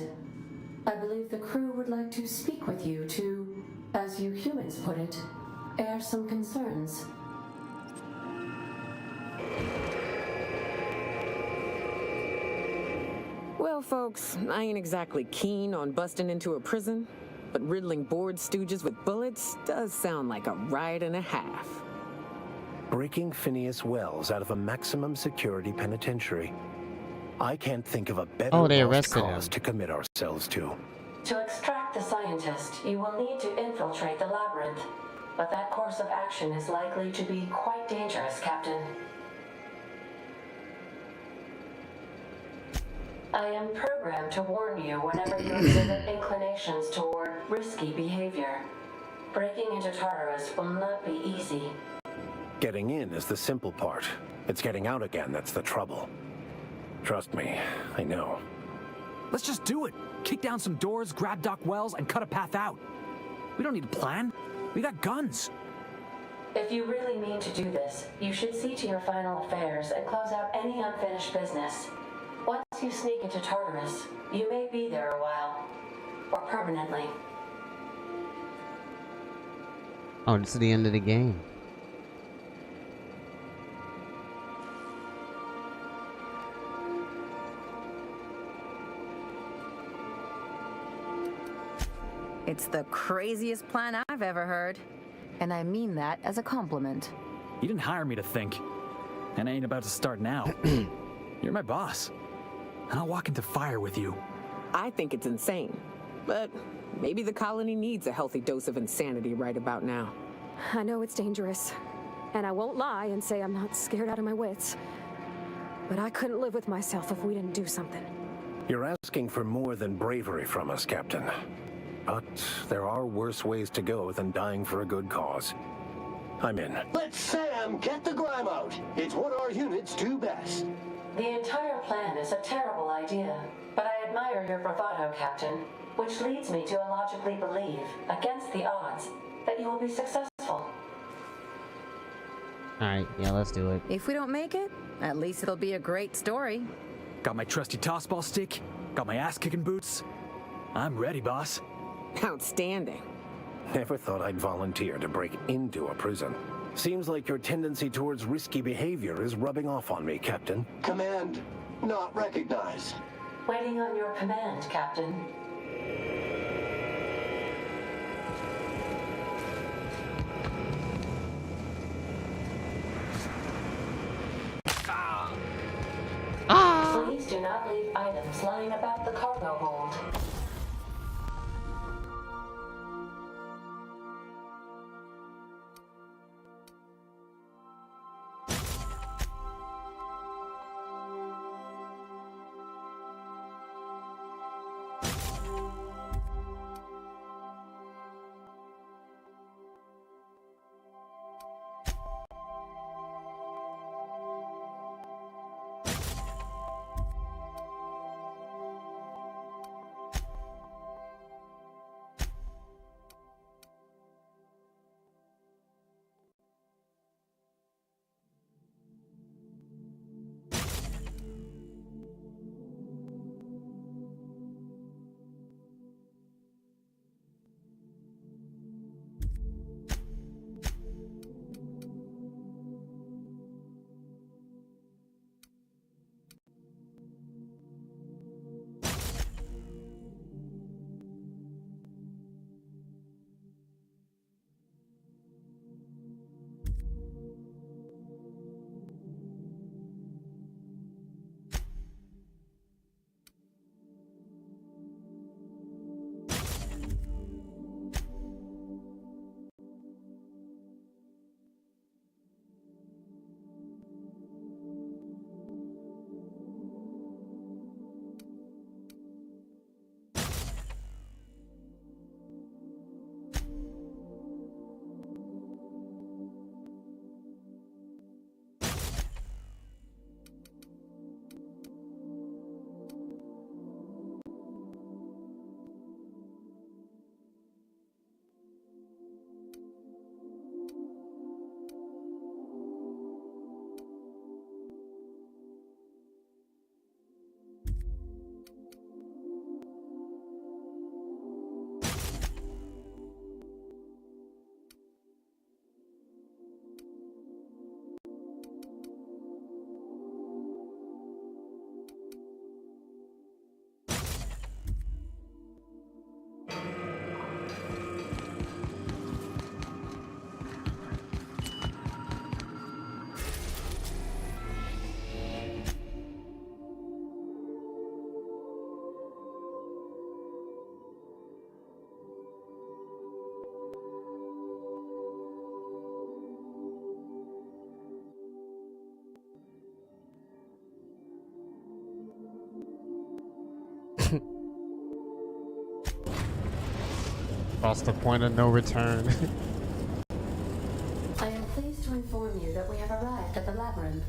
I believe the crew would like to speak with you to, as you humans put it, air some concerns. Well, folks, I ain't exactly keen on busting into a prison, but riddling bored stooges with bullets does sound like a ride and a half. Breaking Phineas Wells out of a maximum security penitentiary. I can't think of a better they lost arrested cause him. to commit ourselves to. To extract the scientist, you will need to infiltrate the labyrinth, but that course of action is likely to be quite dangerous, Captain. I am programmed to warn you whenever you exhibit inclinations toward risky behavior. Breaking into Tartarus will not be easy. Getting in is the simple part. It's getting out again that's the trouble. Trust me, I know. Let's just do it. Kick down some doors, grab Doc Wells, and cut a path out. We don't need a plan. We got guns. If you really mean to do this, you should see to your final affairs and close out any unfinished business. Once you sneak into Tartarus, you may be there a while. Or permanently. Oh, this is the end of the game. It's the craziest plan I've ever heard. And I mean that as a compliment. You didn't hire me to think. And I ain't about to start now. You're my boss. And I'll walk into fire with you. I think it's insane, but maybe the colony needs a healthy dose of insanity right about now. I know it's dangerous, and I won't lie and say I'm not scared out of my wits. But I couldn't live with myself if we didn't do something. You're asking for more than bravery from us, Captain. But there are worse ways to go than dying for a good cause. I'm in. Let Sam get the grime out. It's what our units do best. The entire plan is a terrible idea, but I admire your bravado, Captain, which leads me to illogically believe, against the odds, that you will be successful. Alright, yeah, let's do it. If we don't make it, at least it'll be a great story. Got my trusty tossball stick, got my ass-kicking boots. I'm ready, boss. Outstanding. Never thought I'd volunteer to break into a prison. Seems like your tendency towards risky behavior is rubbing off on me, Captain. Command not recognized. Waiting on your command, Captain. Please do not leave items lying about the cargo hold. Cross the point of no return. I am pleased to inform you that we have arrived at the labyrinth.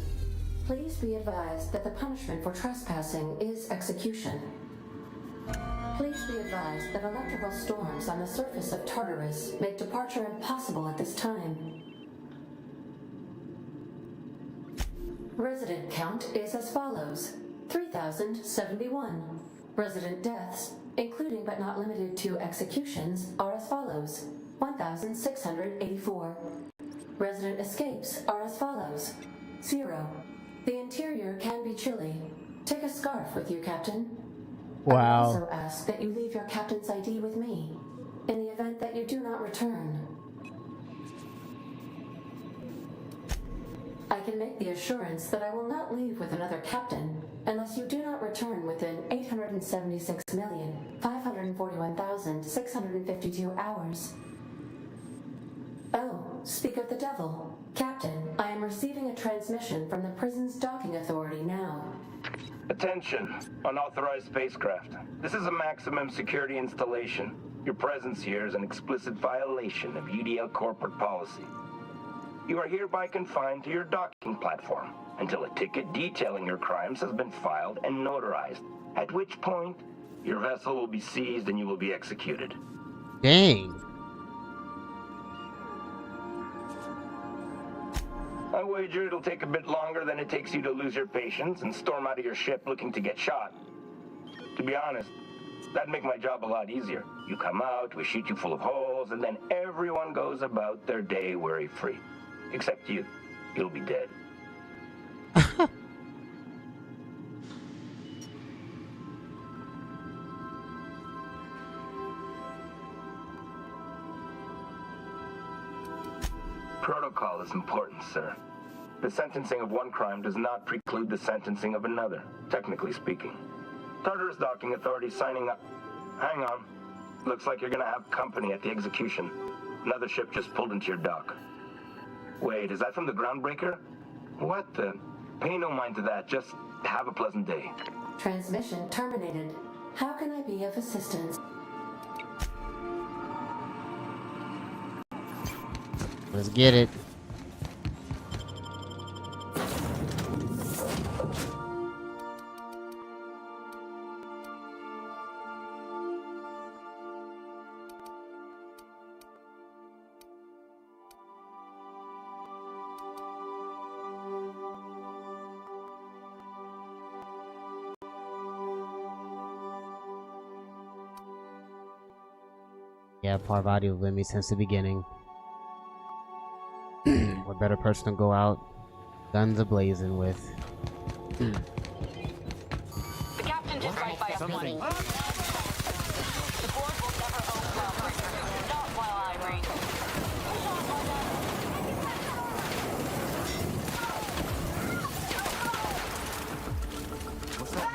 Please be advised that the punishment for trespassing is execution. Please be advised that electrical storms on the surface of Tartarus make departure impossible at this time. Resident count is as follows: 3,071. Resident deaths, including but not limited to executions, are as follows: 1,684. Resident escapes are as follows: 0. The interior can be chilly. Take a scarf with you, Captain. I Wow. also ask that you leave your captain's ID with me, in the event that you do not return. I can make the assurance that I will not leave with another captain unless you do not return within 876,541,652 hours. Oh, speak of the devil. Captain, I am receiving a transmission from the prison's docking authority now. Attention, unauthorized spacecraft. This is a maximum security installation. Your presence here is an explicit violation of UDL corporate policy. You are hereby confined to your docking platform until a ticket detailing your crimes has been filed and notarized, at which point your vessel will be seized and you will be executed. Dang. I wager it'll take a bit longer than it takes you to lose your patience and storm out of your ship looking to get shot. To be honest, that'd make my job a lot easier. You come out, we shoot you full of holes, and then everyone goes about their day worry-free. Except you. You'll be dead. Protocol is important, sir. The sentencing of one crime does not preclude the sentencing of another, technically speaking. Tartarus Docking Authority signing up. Hang on. Looks like you're gonna have company at the execution. Another ship just pulled into your dock. Wait, is that from the Groundbreaker? What the? Pay no mind to that. Just have a pleasant day. Transmission terminated. How can I be of assistance? Let's get it. Yeah, Parvati was with me since the beginning. What better person to go out guns a-blazing with? The captain did right by us meeting. The board will never own Valkyrie. Not while I reign. What's that?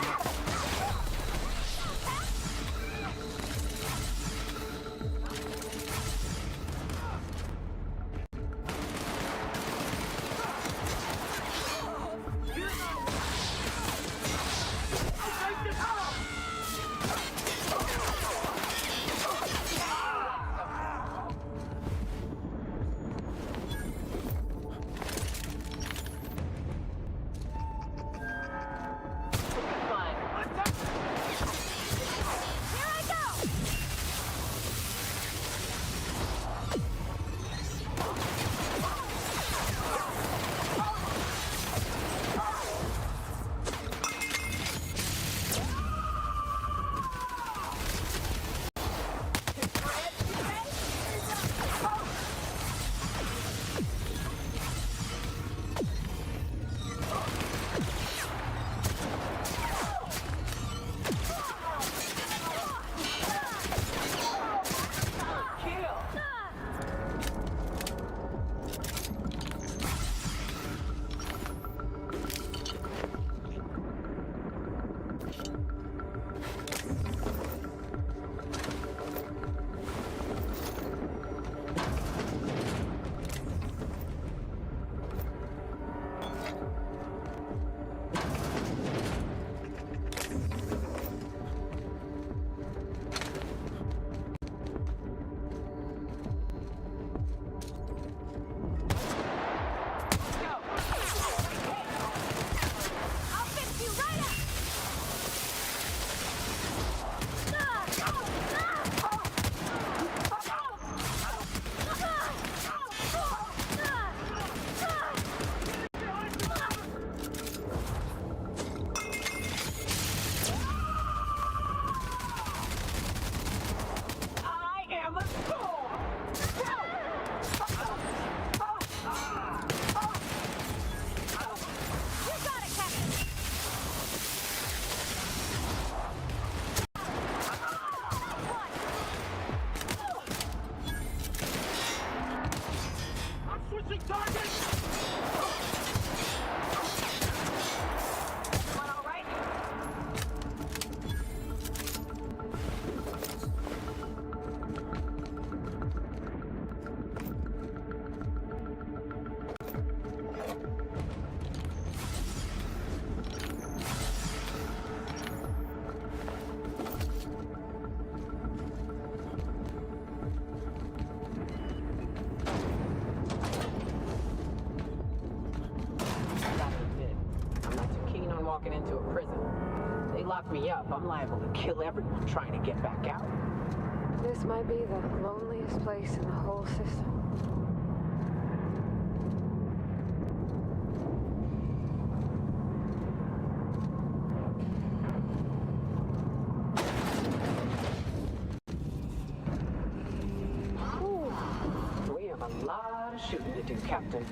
walking into a prison. They lock me up, I'm liable to kill everyone trying to get back out. This might be the loneliest place in the whole system. We have a lot of shooting to do, Captain.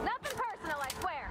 Nothing personal, I swear.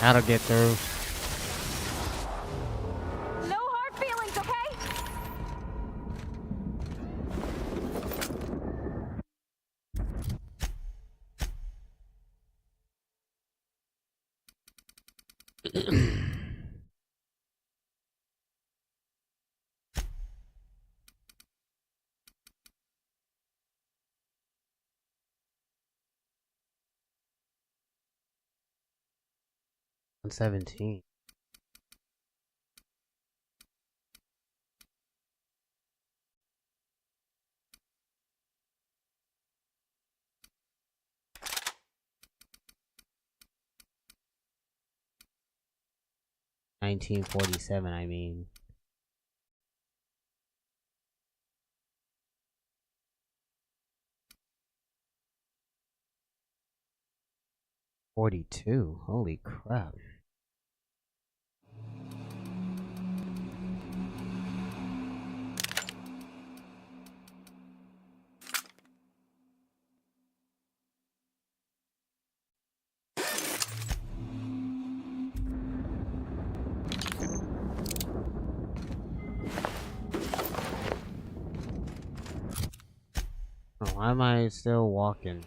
That'll get through. No hard feelings, okay? On 17. $19.47, I mean. $42. Holy crap. Oh, why am I still walking?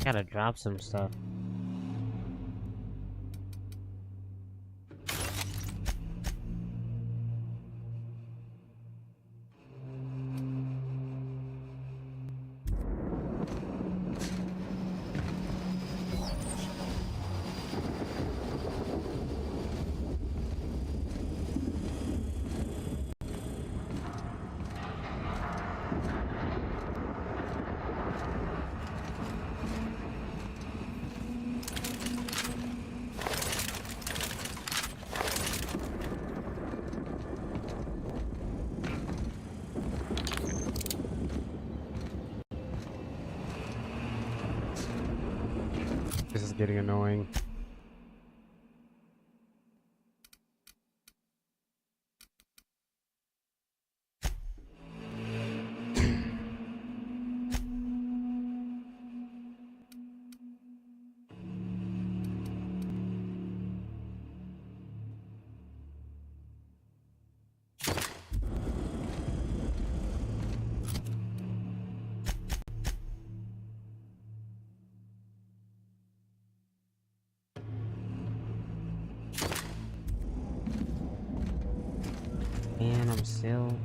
Gotta drop some stuff. This is getting annoying. Man, I'm still...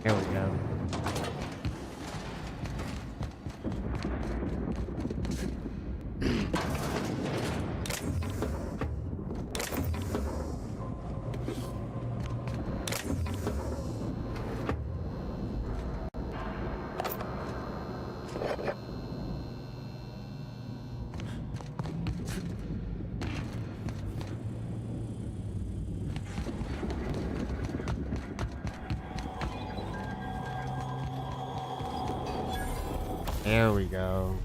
There we go. There we go.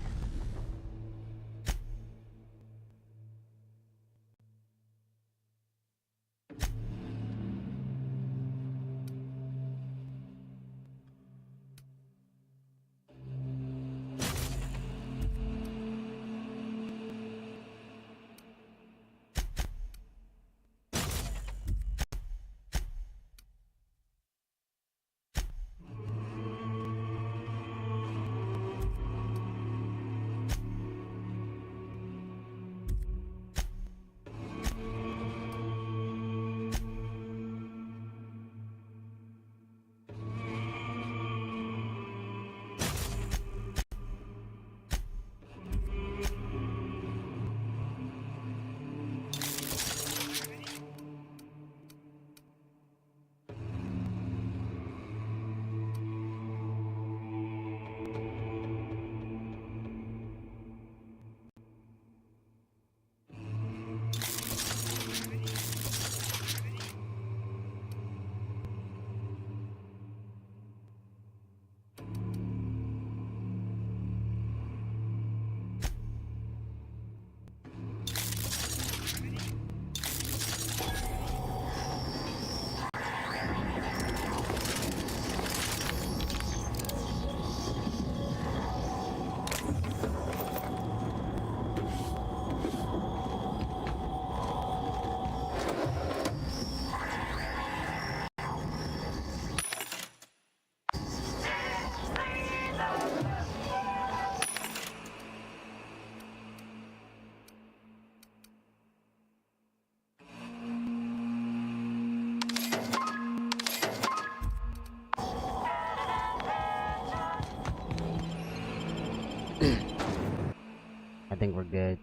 I think we're good.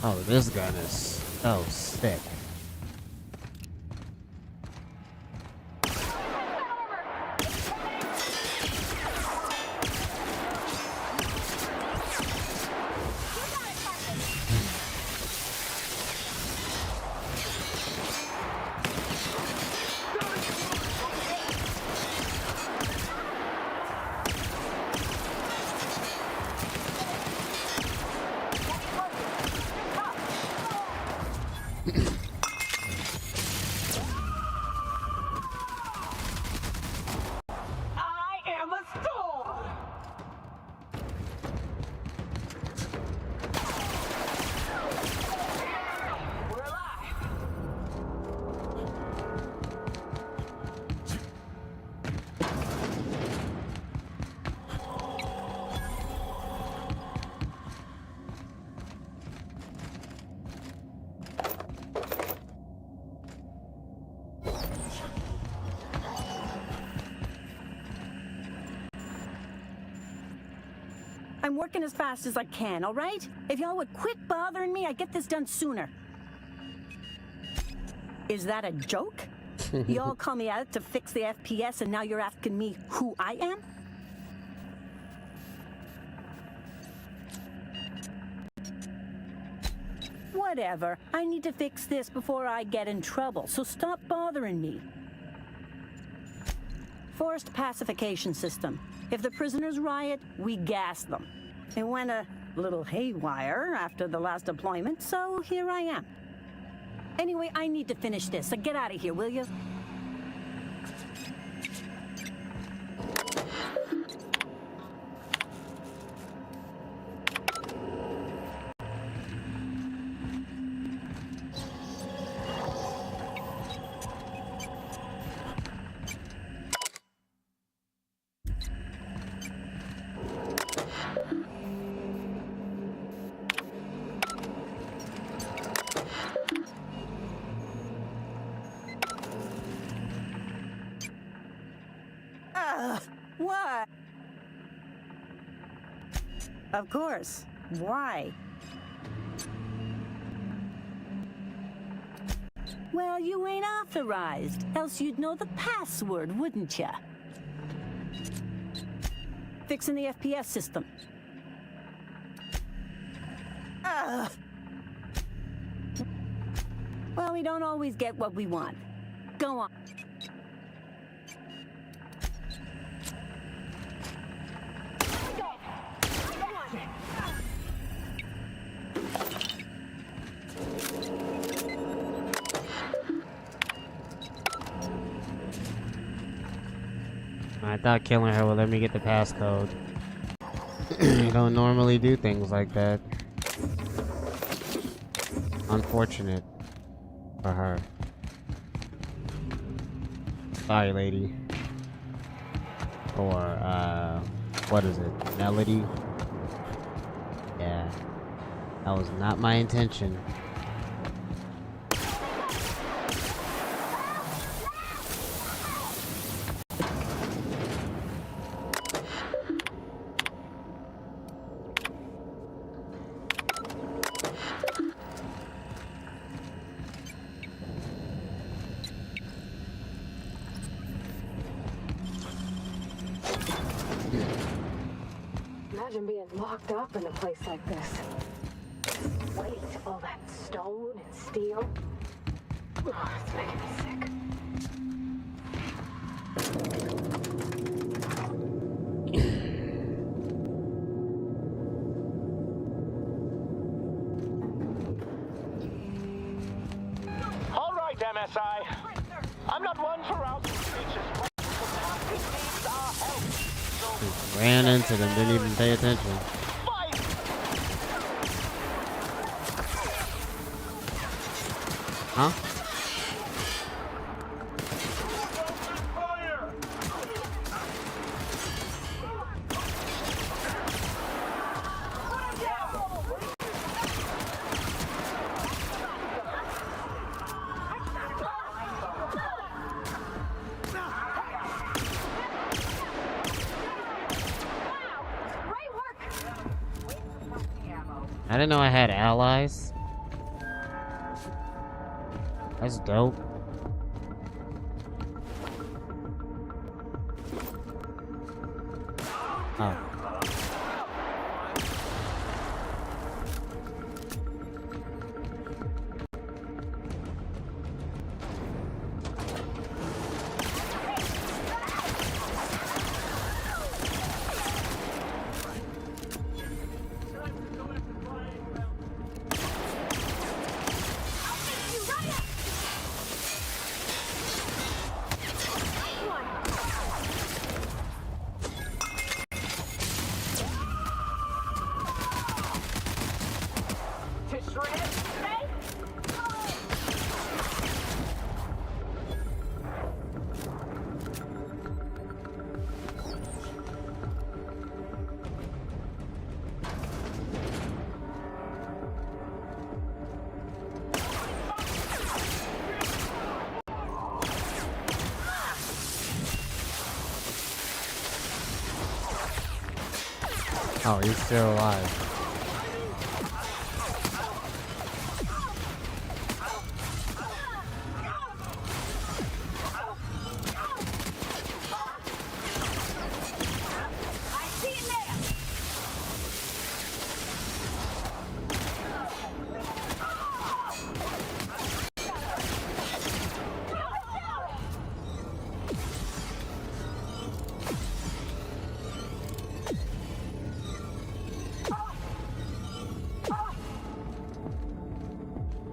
Oh, this gun is so sick. I am a storm! We're alive! I'm working as fast as I can, all right? If y'all would quit bothering me, I'd get this done sooner. Is that a joke? Y'all call me out to fix the FPS, and now you're asking me who I am? Whatever. I need to fix this before I get in trouble, so stop bothering me. Forced pacification system. If the prisoners riot, we gas them. It went a little haywire after the last deployment, so here I am. Anyway, I need to finish this, so get out of here, will you? What? Of course. Why? Well, you ain't authorized, else you'd know the password, wouldn't ya? Fixing the FPS system. Well, we don't always get what we want. Go on. I thought killing her would let me get the passcode. You don't normally do things like that. Unfortunate for her. Sorry, lady. Or, what is it? Melody? Yeah. That was not my intention. Imagine being locked up in a place like this. Weight, all that stone and steel. Oh, it's making me sick. All right, MSI. I'm not one for rousing speeches, but it needs our help. Just ran into them, didn't even pay attention. Huh? I didn't know I had allies. That's dope. Oh. Oh, he's still alive.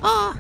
Ah!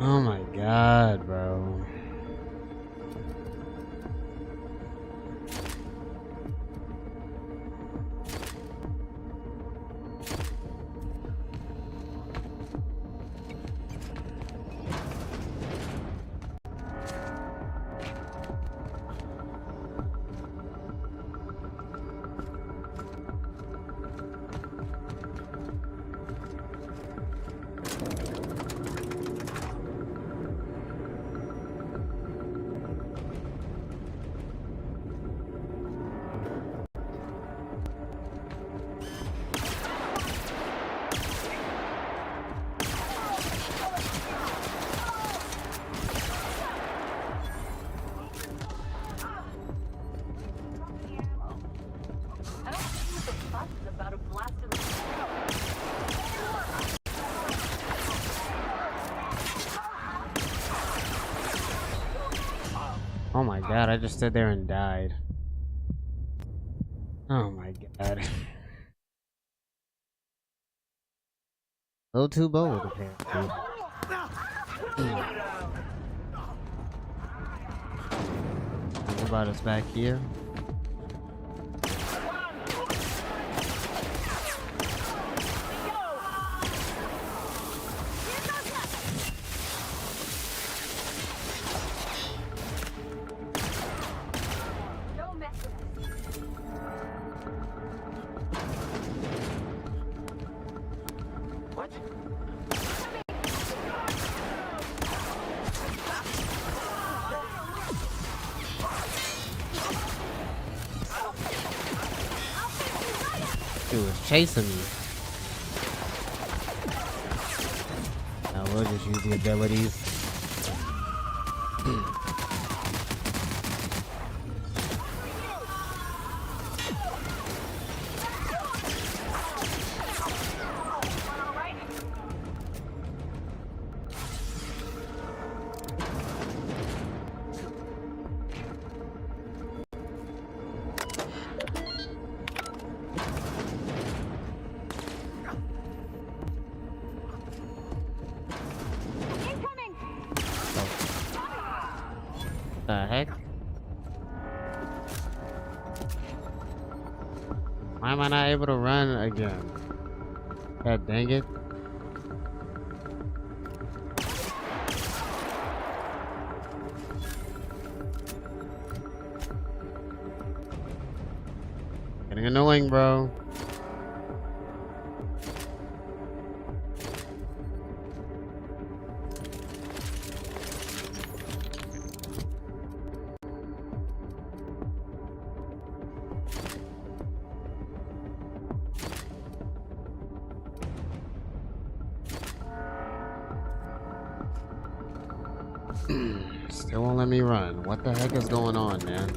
Oh my god, bro. Oh my god, I just stood there and died. Oh my god. A little too bold, apparently. What about us back here? Dude was chasing me. Now we'll just use the abilities. The heck? Why am I not able to run again? God dang it. Getting annoying, bro. Still won't let me run. What the heck is going on, man?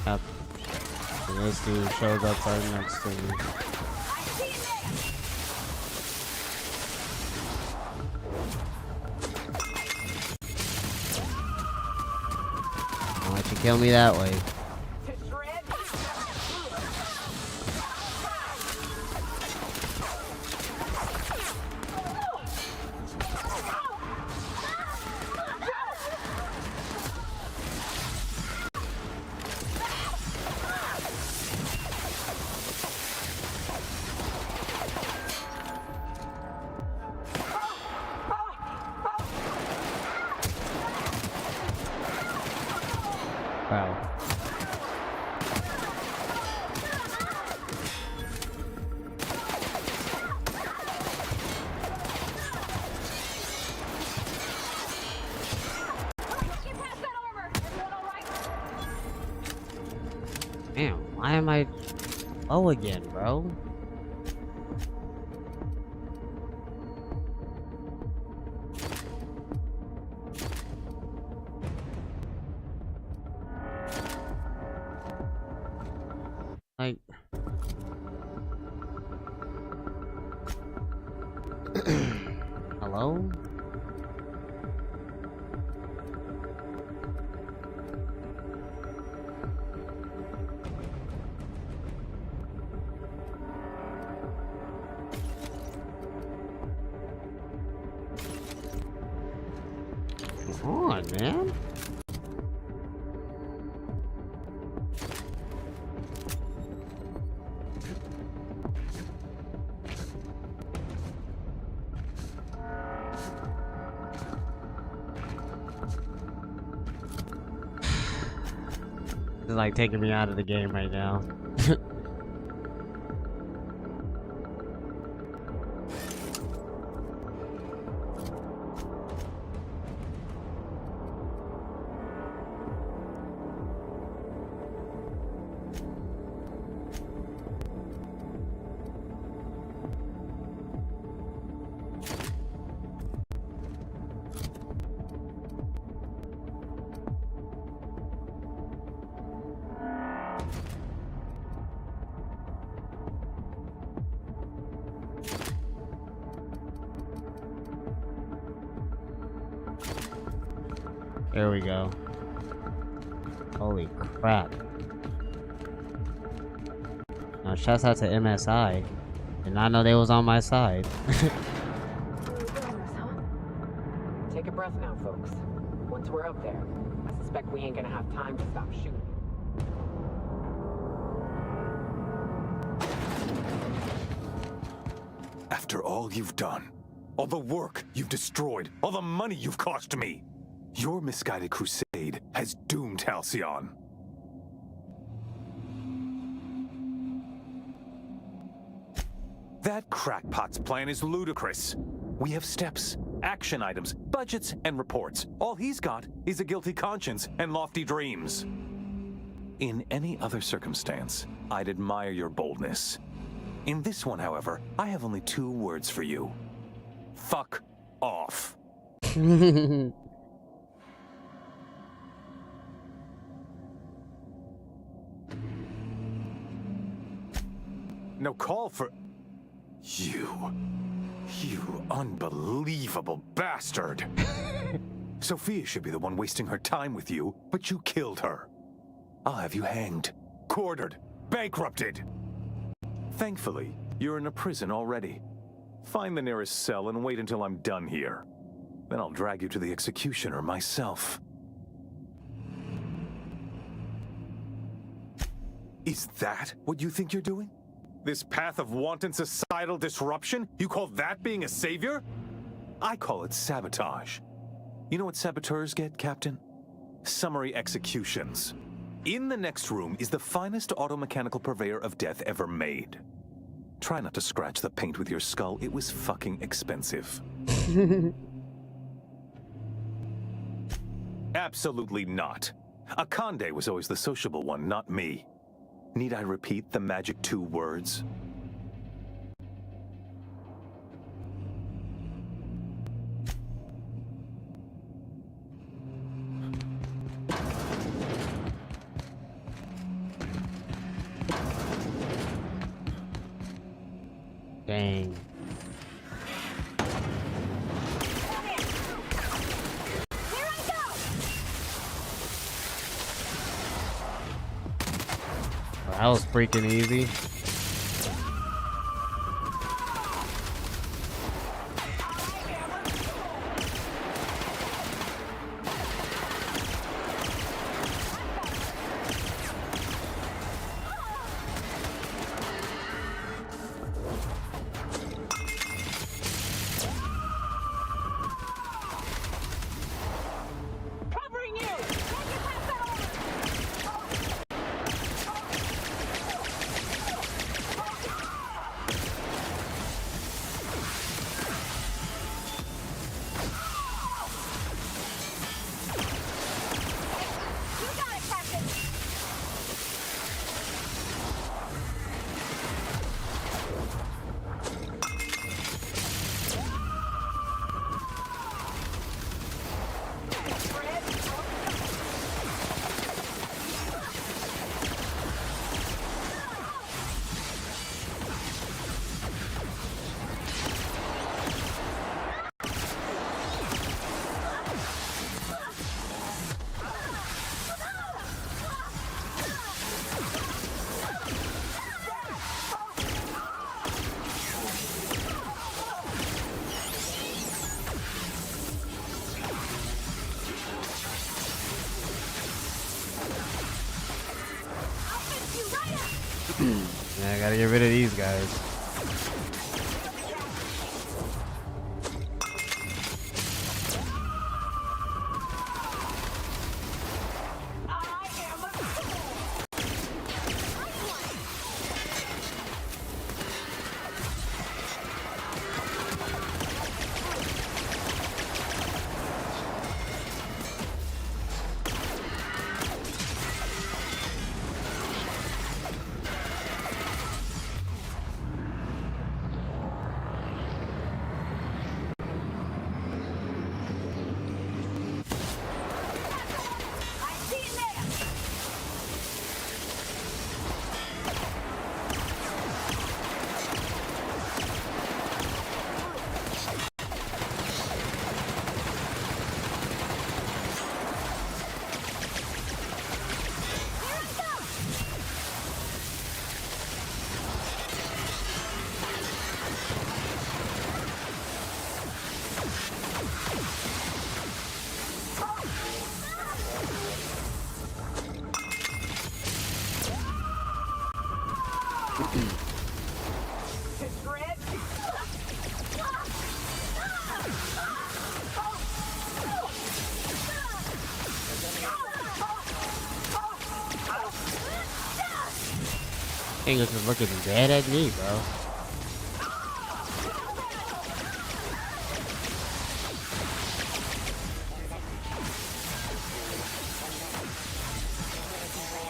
Yep. So this dude shows up right next to me. I'll let you kill me that way. Wow. Damn, why am I low again, bro? Like, hello? Come on, man. This is like taking me out of the game right now. There we go. Holy crap. Now, shouts out to MSI. Did not know they was on my side. Take a breath now, folks. Once we're up there, I suspect we ain't gonna have time to stop shooting. After all you've done, all the work you've destroyed, all the money you've cost me, your misguided crusade has doomed Halcyon. That crackpot's plan is ludicrous. We have steps, action items, budgets, and reports. All he's got is a guilty conscience and lofty dreams. In any other circumstance, I'd admire your boldness. In this one, however, I have only 2 words for you. fuck off. No call for... You unbelievable bastard. Sophia should be the one wasting her time with you, but you killed her. I'll have you hanged, quartered, bankrupted. Thankfully, you're in a prison already. Find the nearest cell and wait until I'm done here. Then I'll drag you to the executioner myself. Is that what you think you're doing? This path of wanton societal disruption? You call that being a savior? I call it sabotage. You know what saboteurs get, Captain? Summary executions. In the next room is the finest automechanical purveyor of death ever made. Try not to scratch the paint with your skull. It was fucking expensive. Absolutely not. Akande was always the sociable one, not me. Need I repeat the magic 2 words? Dang. That was freaking easy. Yeah, I gotta get rid of these guys. English is looking dead at me, bro.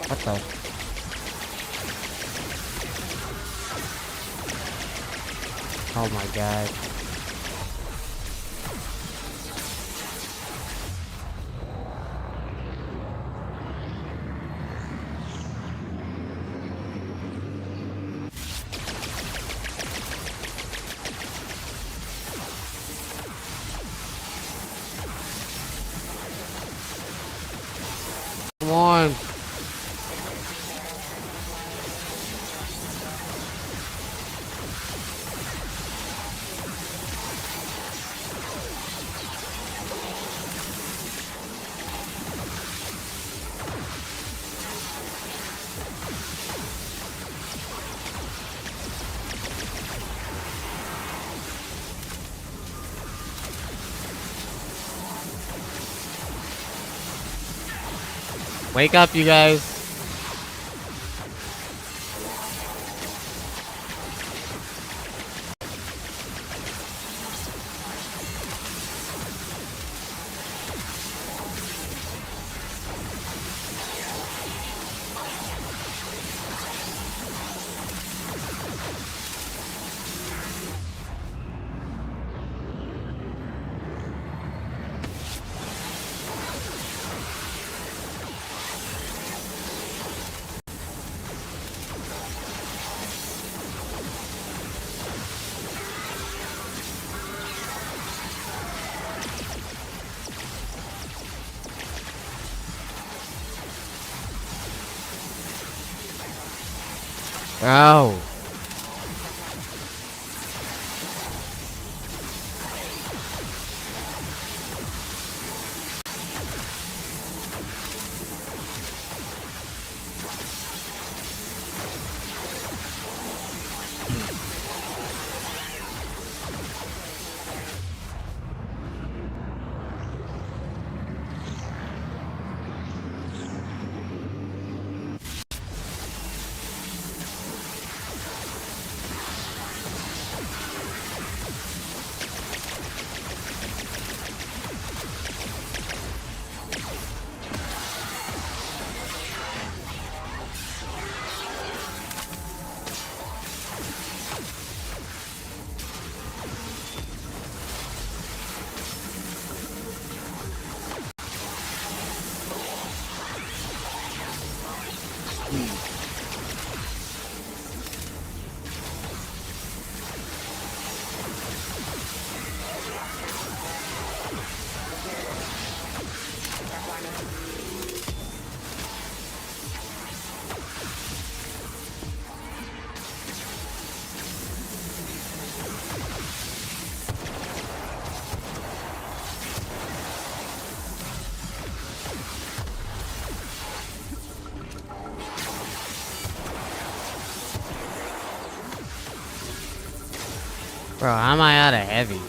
What the? Oh my god. Wake up, you guys. Bro. Bro, how am I out of heavy?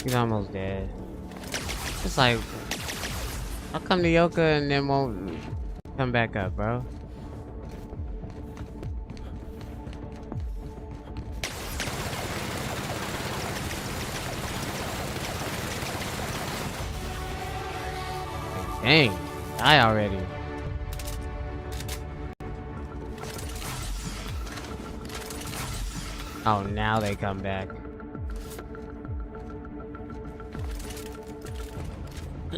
He's almost dead. It's like, I'll come to Yoka and then won't come back up, bro. Dang, die already. Oh, now they come back. I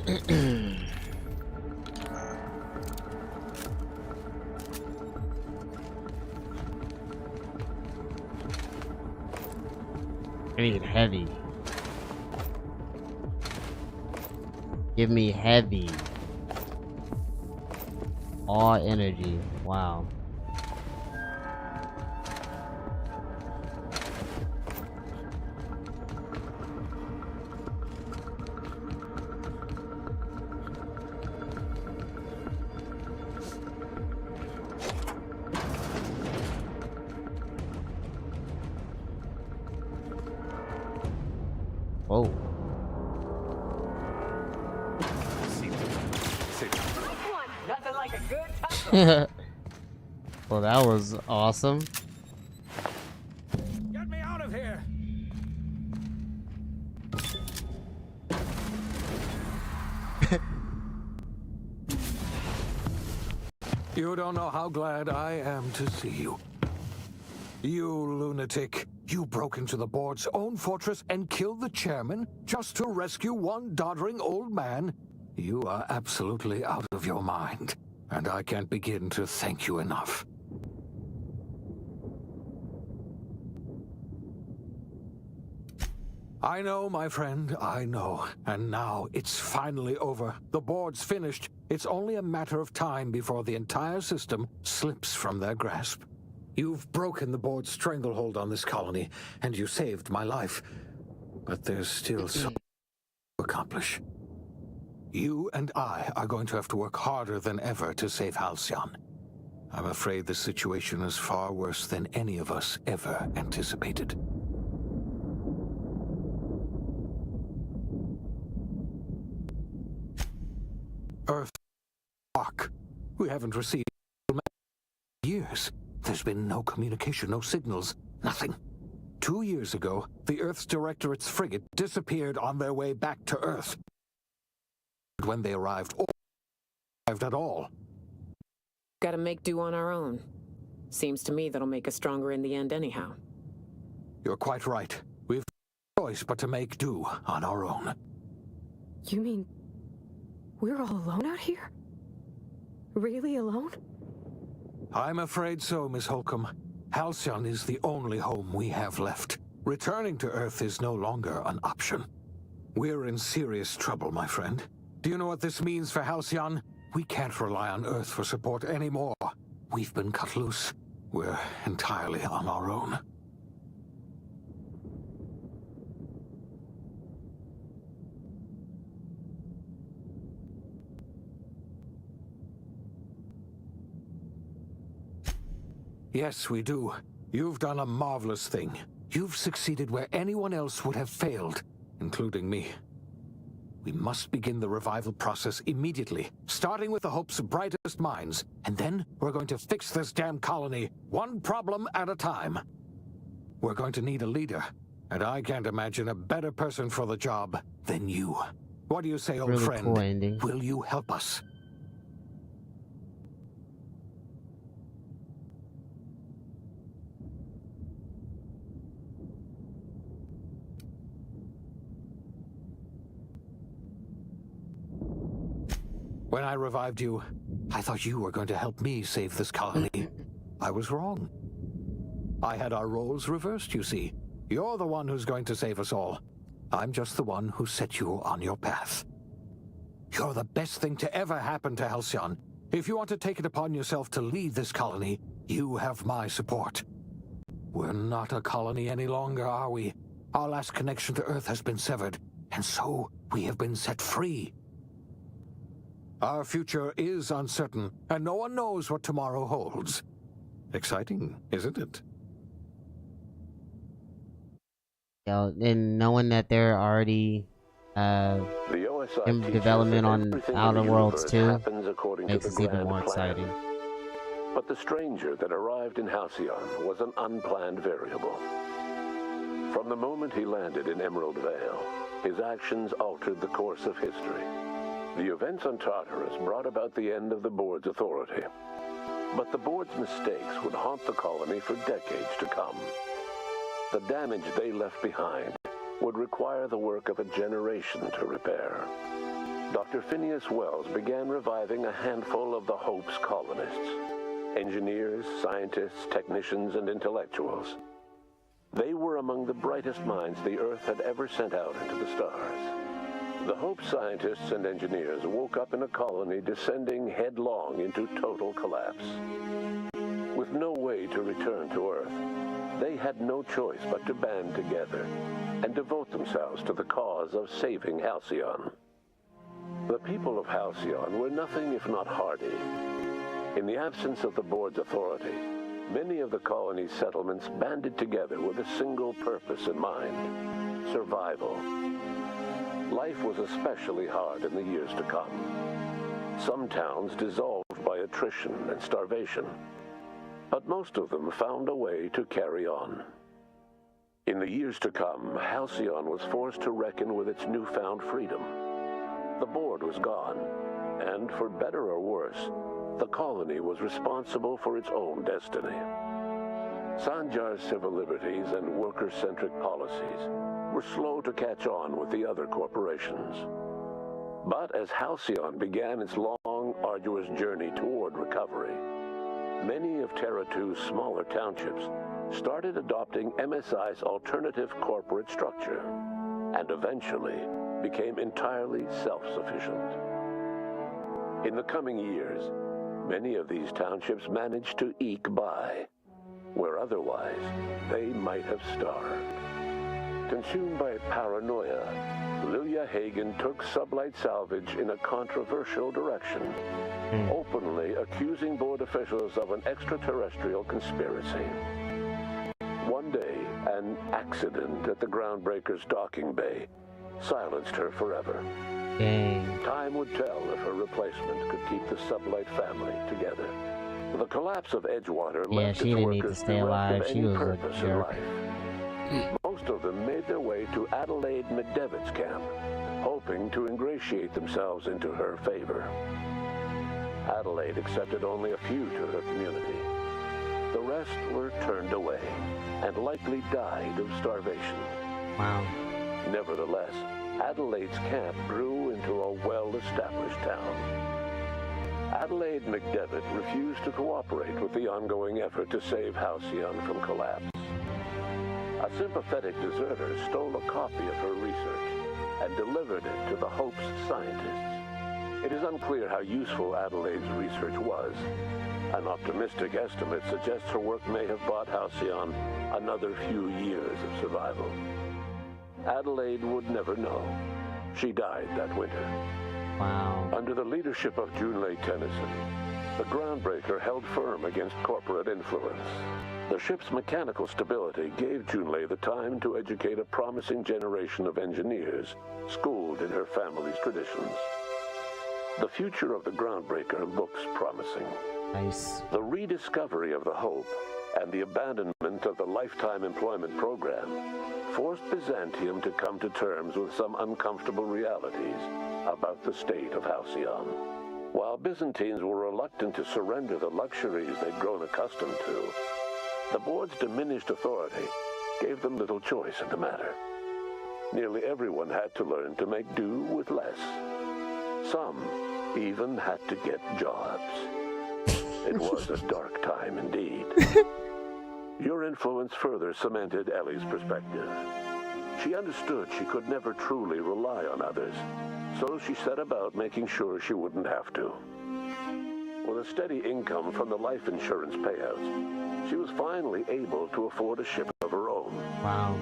need heavy. Give me heavy. All energy. Wow. Whoa. Nothing like a good time. Well, that was awesome. Get me out of here! You don't know how glad I am to see you. You lunatic. You broke into the board's own fortress and killed the chairman just to rescue one doddering old man? You are absolutely out of your mind, and I can't begin to thank you enough. I know, my friend, I know. And now it's finally over. The board's finished. It's only a matter of time before the entire system slips from their grasp. You've broken the board's stranglehold on this colony, and you saved my life. But there's still so much to accomplish. You and I are going to have to work harder than ever to save Halcyon. I'm afraid the situation is far worse than any of us ever anticipated. Earth dark. We haven't received years. There's been no communication, no signals, nothing. 2 years ago, the Earth's Directorate's frigate disappeared on their way back to Earth. When they arrived, or arrived at all. Gotta make do on our own. Seems to me that'll make us stronger in the end anyhow. You're quite right. We've no choice but to make do on our own. You mean we're all alone out here? Really alone? I'm afraid so, Miss Holcomb. Halcyon is the only home we have left. Returning to Earth is no longer an option. We're in serious trouble, my friend. Do you know what this means for Halcyon? We can't rely on Earth for support anymore. We've been cut loose. We're entirely on our own. Yes, we do. You've done a marvelous thing. You've succeeded where anyone else would have failed, including me. We must begin the revival process immediately, starting with the Hope's brightest minds, and then we're going to fix this damn colony, one problem at a time. We're going to need a leader, and I can't imagine a better person for the job than you. What do you say, old Really friend? cool ending. Will you help us? When I revived you, I thought you were going to help me save this colony. I was wrong. I had our roles reversed, you see. You're the one who's going to save us all. I'm just the one who set you on your path. You're the best thing to ever happen to Halcyon. If you want to take it upon yourself to lead this colony, you have my support. We're not a colony any longer, are we? Our last connection to Earth has been severed, and so we have been set free. Our future is uncertain, and no one knows what tomorrow holds. Exciting, isn't it? And knowing that they're already in development on Outer Worlds 2 makes it even more exciting. But the stranger that arrived in Halcyon was an unplanned variable. From the moment he landed in Emerald Vale, his actions altered the course of history. The events on Tartarus brought about the end of the board's authority. But the board's mistakes would haunt the colony for decades to come. The damage they left behind would require the work of a generation to repair. Dr. Phineas Wells began reviving a handful of the Hope's colonists. Engineers, scientists, technicians, and intellectuals. They were among the brightest minds the Earth had ever sent out into the stars. The Hope scientists and engineers woke up in a colony descending headlong into total collapse. With no way to return to Earth, they had no choice but to band together and devote themselves to the cause of saving Halcyon. The people of Halcyon were nothing if not hardy. In the absence of the board's authority, many of the colony's settlements banded together with a single purpose in mind: survival. Life was especially hard in the years to come. Some towns dissolved by attrition and starvation, but most of them found a way to carry on. In the years to come, Halcyon was forced to reckon with its newfound freedom. The board was gone, and for better or worse, the colony was responsible for its own destiny. Sanjar's civil liberties and worker-centric policies were slow to catch on with the other corporations. But as Halcyon began its long, arduous journey toward recovery, many of Terra 2's smaller townships started adopting MSI's alternative corporate structure, and eventually became entirely self-sufficient. In the coming years, many of these townships managed to eke by, where otherwise they might have starved. Consumed by paranoia, Lilia Hagen took Sublight Salvage in a controversial direction, openly accusing board officials of an extraterrestrial conspiracy. One day, an accident at the Groundbreaker's docking bay silenced her forever. Dang. Time would tell if her replacement could keep the Sublight family together. The collapse of Edgewater left she its didn't need to workers stay alive. bereft of She any was a purpose in jerk. life. Most of them made their way to Adelaide McDevitt's camp, hoping to ingratiate themselves into her favor. Adelaide accepted only a few to her community. The rest were turned away, and likely died of starvation. Wow. Nevertheless, Adelaide's camp grew into a well-established town. Adelaide McDevitt refused to cooperate with the ongoing effort to save Halcyon from collapse. A sympathetic deserter stole a copy of her research and delivered it to the Hope's scientists. It is unclear how useful Adelaide's research was. An optimistic estimate suggests her work may have bought Halcyon another few years of survival. Adelaide would never know. She died that winter. Wow. Under the leadership of Junlei Tennyson, the Groundbreaker held firm against corporate influence. The ship's mechanical stability gave Junlei the time to educate a promising generation of engineers, schooled in her family's traditions. The future of the Groundbreaker looks promising. Nice. The rediscovery of the Hope and the abandonment of the Lifetime Employment Program forced Byzantium to come to terms with some uncomfortable realities about the state of Halcyon. While Byzantines were reluctant to surrender the luxuries they'd grown accustomed to, the board's diminished authority gave them little choice in the matter. Nearly everyone had to learn to make do with less. Some even had to get jobs. It was a dark time indeed. Your influence further cemented Ellie's perspective. She understood she could never truly rely on others, so she set about making sure she wouldn't have to. With a steady income from the life insurance payouts, she was finally able to afford a ship of her own. Wow.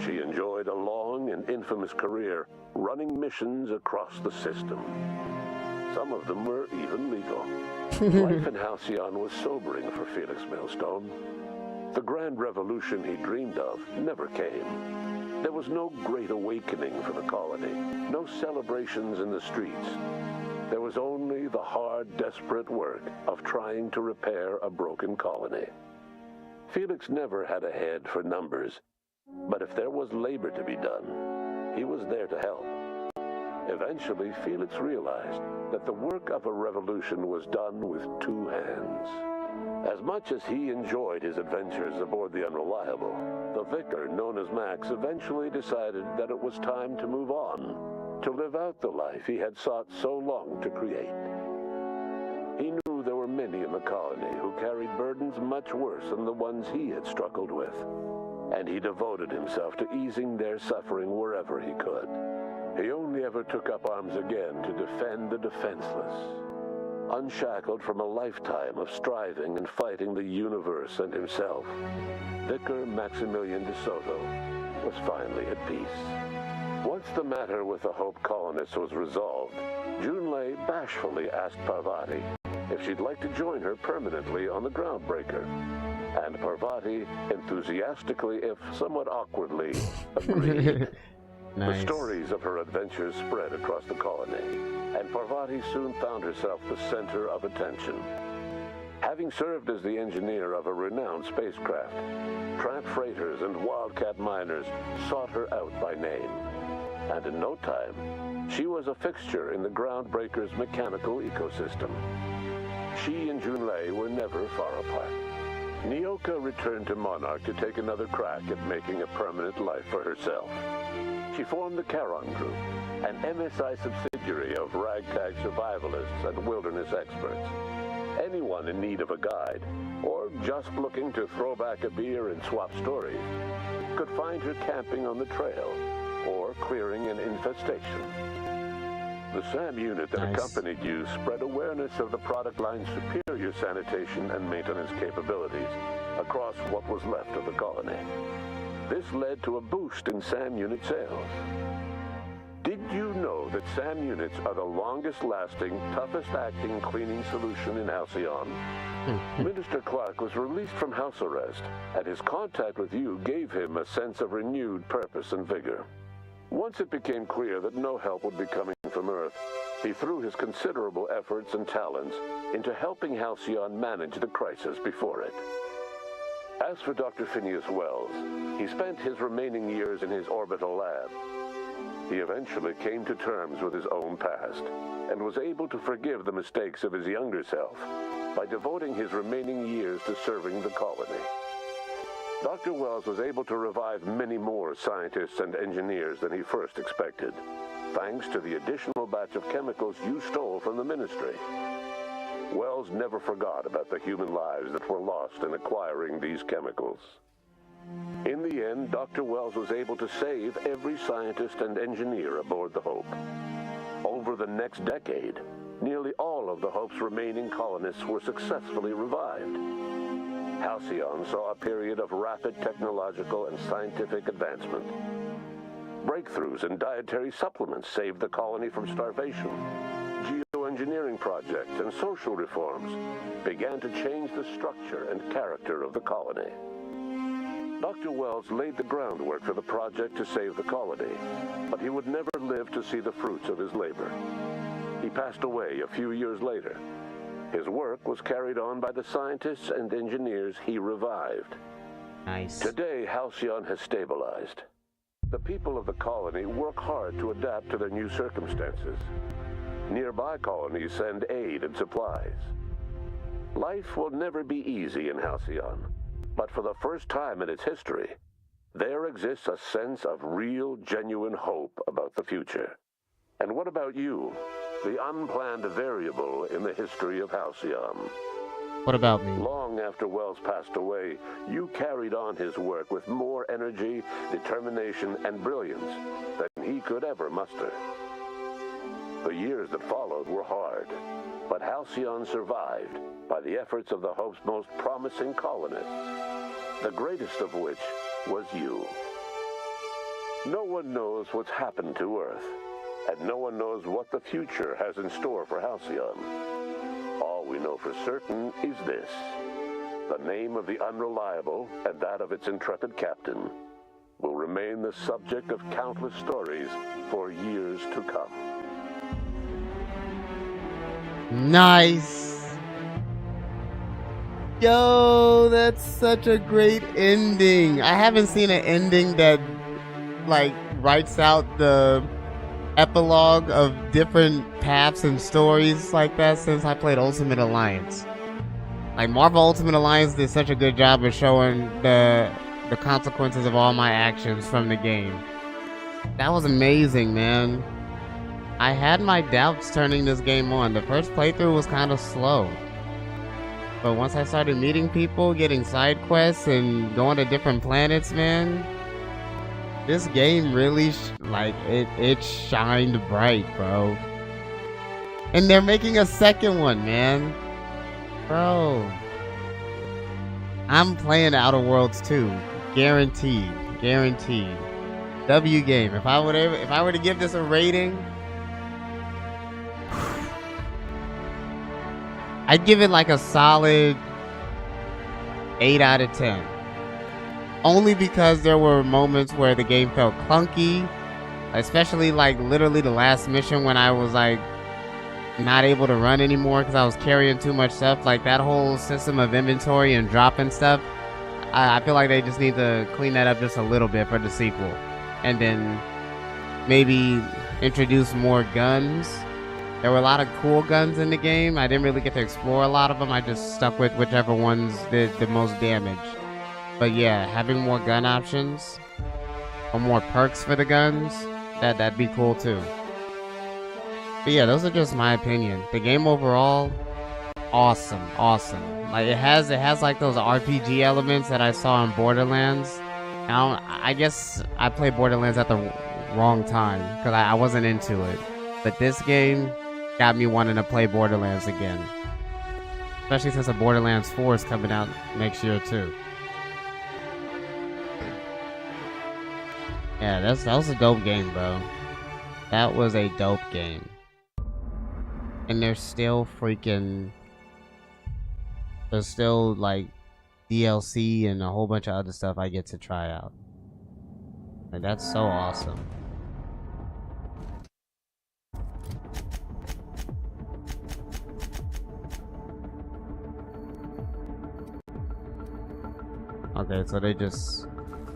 She enjoyed a long and infamous career running missions across the system. Some of them were even legal. Life in Halcyon was sobering for Felix Millstone. The grand revolution he dreamed of never came. There was no great awakening for the colony, no celebrations in the streets. There was only the hard, desperate work of trying to repair a broken colony. Felix never had a head for numbers, but if there was labor to be done, he was there to help. Eventually, Felix realized that the work of a revolution was done with two hands. As much as he enjoyed his adventures aboard the Unreliable, the vicar, known as Max, eventually decided that it was time to move on, to live out the life he had sought so long to create. He knew there were many in the colony who carried burdens much worse than the ones he had struggled with, and he devoted himself to easing their suffering wherever he could. He only ever took up arms again to defend the defenseless. Unshackled from a lifetime of striving and fighting the universe and himself, Vicar Maximilian de Soto was finally at peace. Once the matter with the Hope colonists was resolved, Junlei bashfully asked Parvati if she'd like to join her permanently on the Groundbreaker, and Parvati enthusiastically, if somewhat awkwardly, agreed. Nice. The stories of her adventures spread across the colony, and Parvati soon found herself the center of attention. Having served as the engineer of a renowned spacecraft, tramp freighters and wildcat miners sought her out by name. And in no time, she was a fixture in the Groundbreaker's mechanical ecosystem. She and Junlei were never far apart. Nyoka returned to Monarch to take another crack at making a permanent life for herself. She formed the Charon Group, an MSI subsidiary of ragtag survivalists and wilderness experts. Anyone in need of a guide, or just looking to throw back a beer and swap stories, could find her camping on the trail, or clearing an infestation. The SAM unit that accompanied you spread awareness of the product line's superior sanitation and maintenance capabilities across what was left of the colony. This led to a boost in SAM unit sales. Did you know that SAM units are the longest-lasting, toughest-acting cleaning solution in Halcyon? Minister Clark was released from house arrest, and his contact with you gave him a sense of renewed purpose and vigor. Once it became clear that no help would be coming from Earth, he threw his considerable efforts and talents into helping Halcyon manage the crisis before it. As for Dr. Phineas Wells, he spent his remaining years in his orbital lab. He eventually came to terms with his own past and was able to forgive the mistakes of his younger self by devoting his remaining years to serving the colony. Dr. Wells was able to revive many more scientists and engineers than he first expected, thanks to the additional batch of chemicals you stole from the Ministry. Wells never forgot about the human lives that were lost in acquiring these chemicals. In the end, Dr. Wells was able to save every scientist and engineer aboard the Hope. Over the next decade, nearly all of the Hope's remaining colonists were successfully revived. Halcyon saw a period of rapid technological and scientific advancement. Breakthroughs in dietary supplements saved the colony from starvation. Geoengineering projects and social reforms began to change the structure and character of the colony. Dr. Wells laid the groundwork for the project to save the colony, but he would never live to see the fruits of his labor. He passed away a few years later. His work was carried on by the scientists and engineers he revived. Nice. Today, Halcyon has stabilized. The people of the colony work hard to adapt to their new circumstances. Nearby colonies send aid and supplies. Life will never be easy in Halcyon, but for the first time in its history, there exists a sense of real, genuine hope about the future. And what about you? The unplanned variable in the history of Halcyon. What about me? Long after Wells passed away, you carried on his work with more energy, determination, and brilliance than he could ever muster. The years that followed were hard, but Halcyon survived by the efforts of the Hope's most promising colonists, the greatest of which was you. No one knows what's happened to Earth, and no one knows what the future has in store for Halcyon. All we know for certain is this: the name of the Unreliable and that of its intrepid captain will remain the subject of countless stories for years to come. Nice. Yo, that's such a great ending. I haven't seen an ending that like writes out the epilogue of different paths and stories like that since I played Ultimate Alliance. Like Marvel Ultimate Alliance did such a good job of showing the consequences of all my actions from the game. That was amazing, man. I had my doubts turning this game on. The first playthrough was kind of slow. But once I started meeting people, getting side quests, and going to different planets, man, this game really, it shined bright, bro. And they're making a second one, man. Bro. I'm playing Outer Worlds 2. Guaranteed. Guaranteed. W game. If I were to give this a rating, I'd give it like a solid 8 out of 10. Only because there were moments where the game felt clunky, especially like literally the last mission when I was like not able to run anymore because I was carrying too much stuff. Like that whole system of inventory and dropping stuff, I feel like they just need to clean that up just a little bit for the sequel. And then maybe introduce more guns There were a lot of cool guns in the game. I didn't really get to explore a lot of them. I just stuck with whichever ones did the most damage. But yeah, having more gun options or more perks for the guns, that'd be cool too. But yeah, those are just my opinion. The game overall, awesome. Like it has like those RPG elements that I saw in Borderlands. I guess I played Borderlands at the wrong time because I wasn't into it. But this game got me wanting to play Borderlands again. Especially since a Borderlands 4 is coming out next year too. Yeah, that was a dope game, bro. That was a dope game. And there's still like DLC and a whole bunch of other stuff I get to try out. Like, that's so awesome. Okay, so they just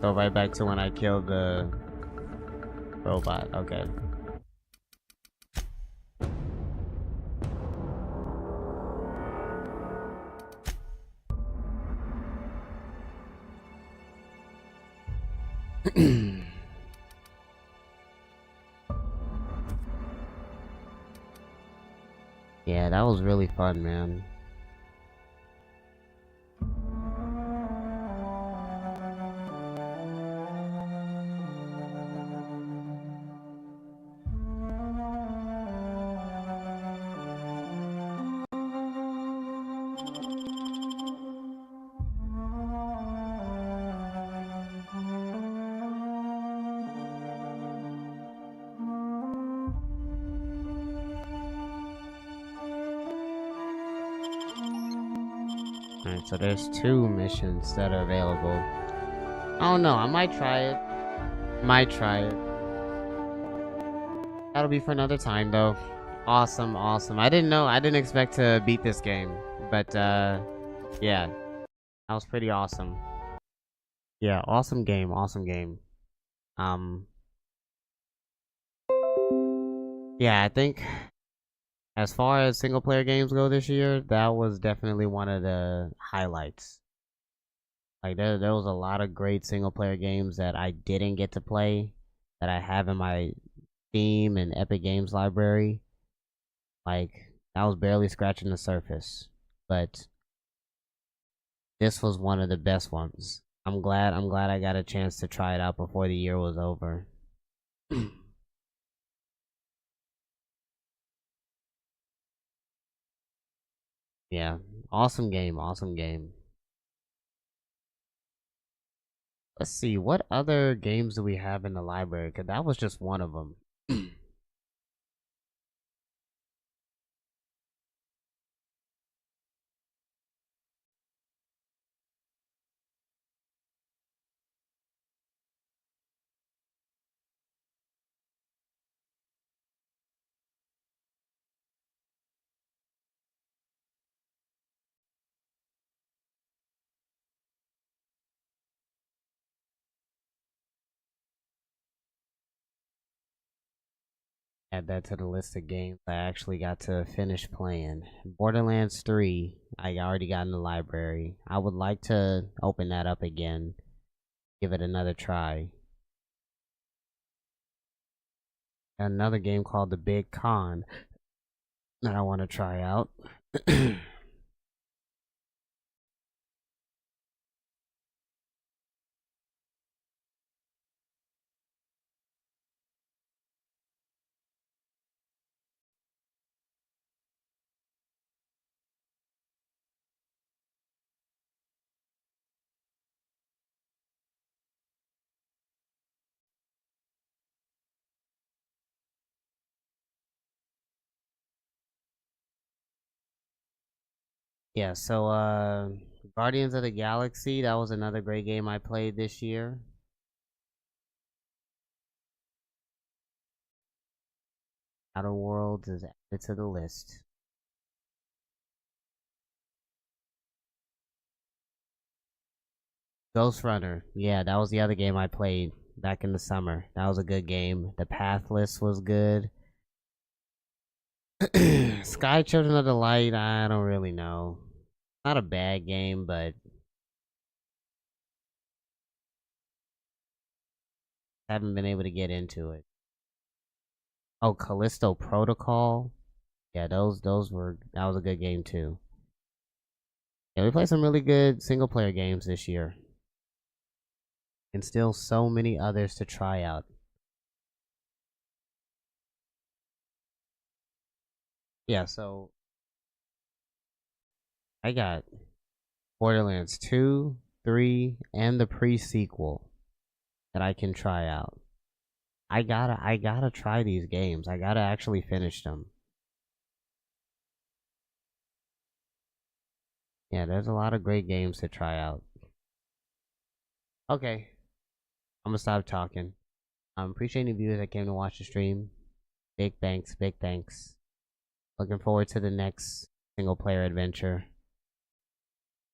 go right back to when I killed the robot. Okay. Yeah, that was really fun, man. Alright, so there's 2 missions that are available. I don't know, I might try it. That'll be for another time though. Awesome. I didn't expect to beat this game. But yeah. That was pretty awesome. Yeah, awesome game. Yeah, I think as far as single player games go this year, that was definitely one of the highlights. Like there was a lot of great single player games that I didn't get to play that I have in my Steam and Epic Games library. Like that was barely scratching the surface, but this was one of the best ones. I'm glad I got a chance to try it out before the year was over. Yeah, awesome game. Let's see, what other games do we have in the library? Because that was just one of them. Add that to the list of games I actually got to finish playing. Borderlands 3, I already got in the library. I would like to open that up again. Give it another try. Another game called The Big Con that I want to try out. Yeah, so Guardians of the Galaxy, that was another great game I played this year. Outer Worlds is added to the list. Ghost Runner, yeah, that was the other game I played back in the summer. That was a good game. The Pathless was good. Sky Children of the Light, I don't really know. Not a bad game, but haven't been able to get into it. Oh, Callisto Protocol. Yeah, that was a good game too. Yeah, we played some really good single player games this year. And still so many others to try out. Yeah, so I got Borderlands 2, 3, and the pre-sequel that I can try out. I gotta try these games. I gotta actually finish them. Yeah, there's a lot of great games to try out. Okay. I'm gonna stop talking. Appreciate the viewers that came to watch the stream. Big thanks, big thanks. Looking forward to the next single player adventure.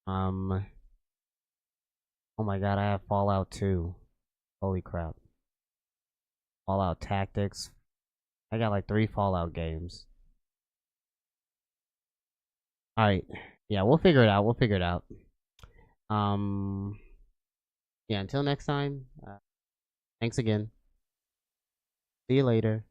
Oh my god, I have Fallout 2. Holy crap. Fallout Tactics. I got like 3 Fallout games. Alright. Yeah, we'll figure it out. We'll figure it out. Yeah, until next time. Thanks again. See you later.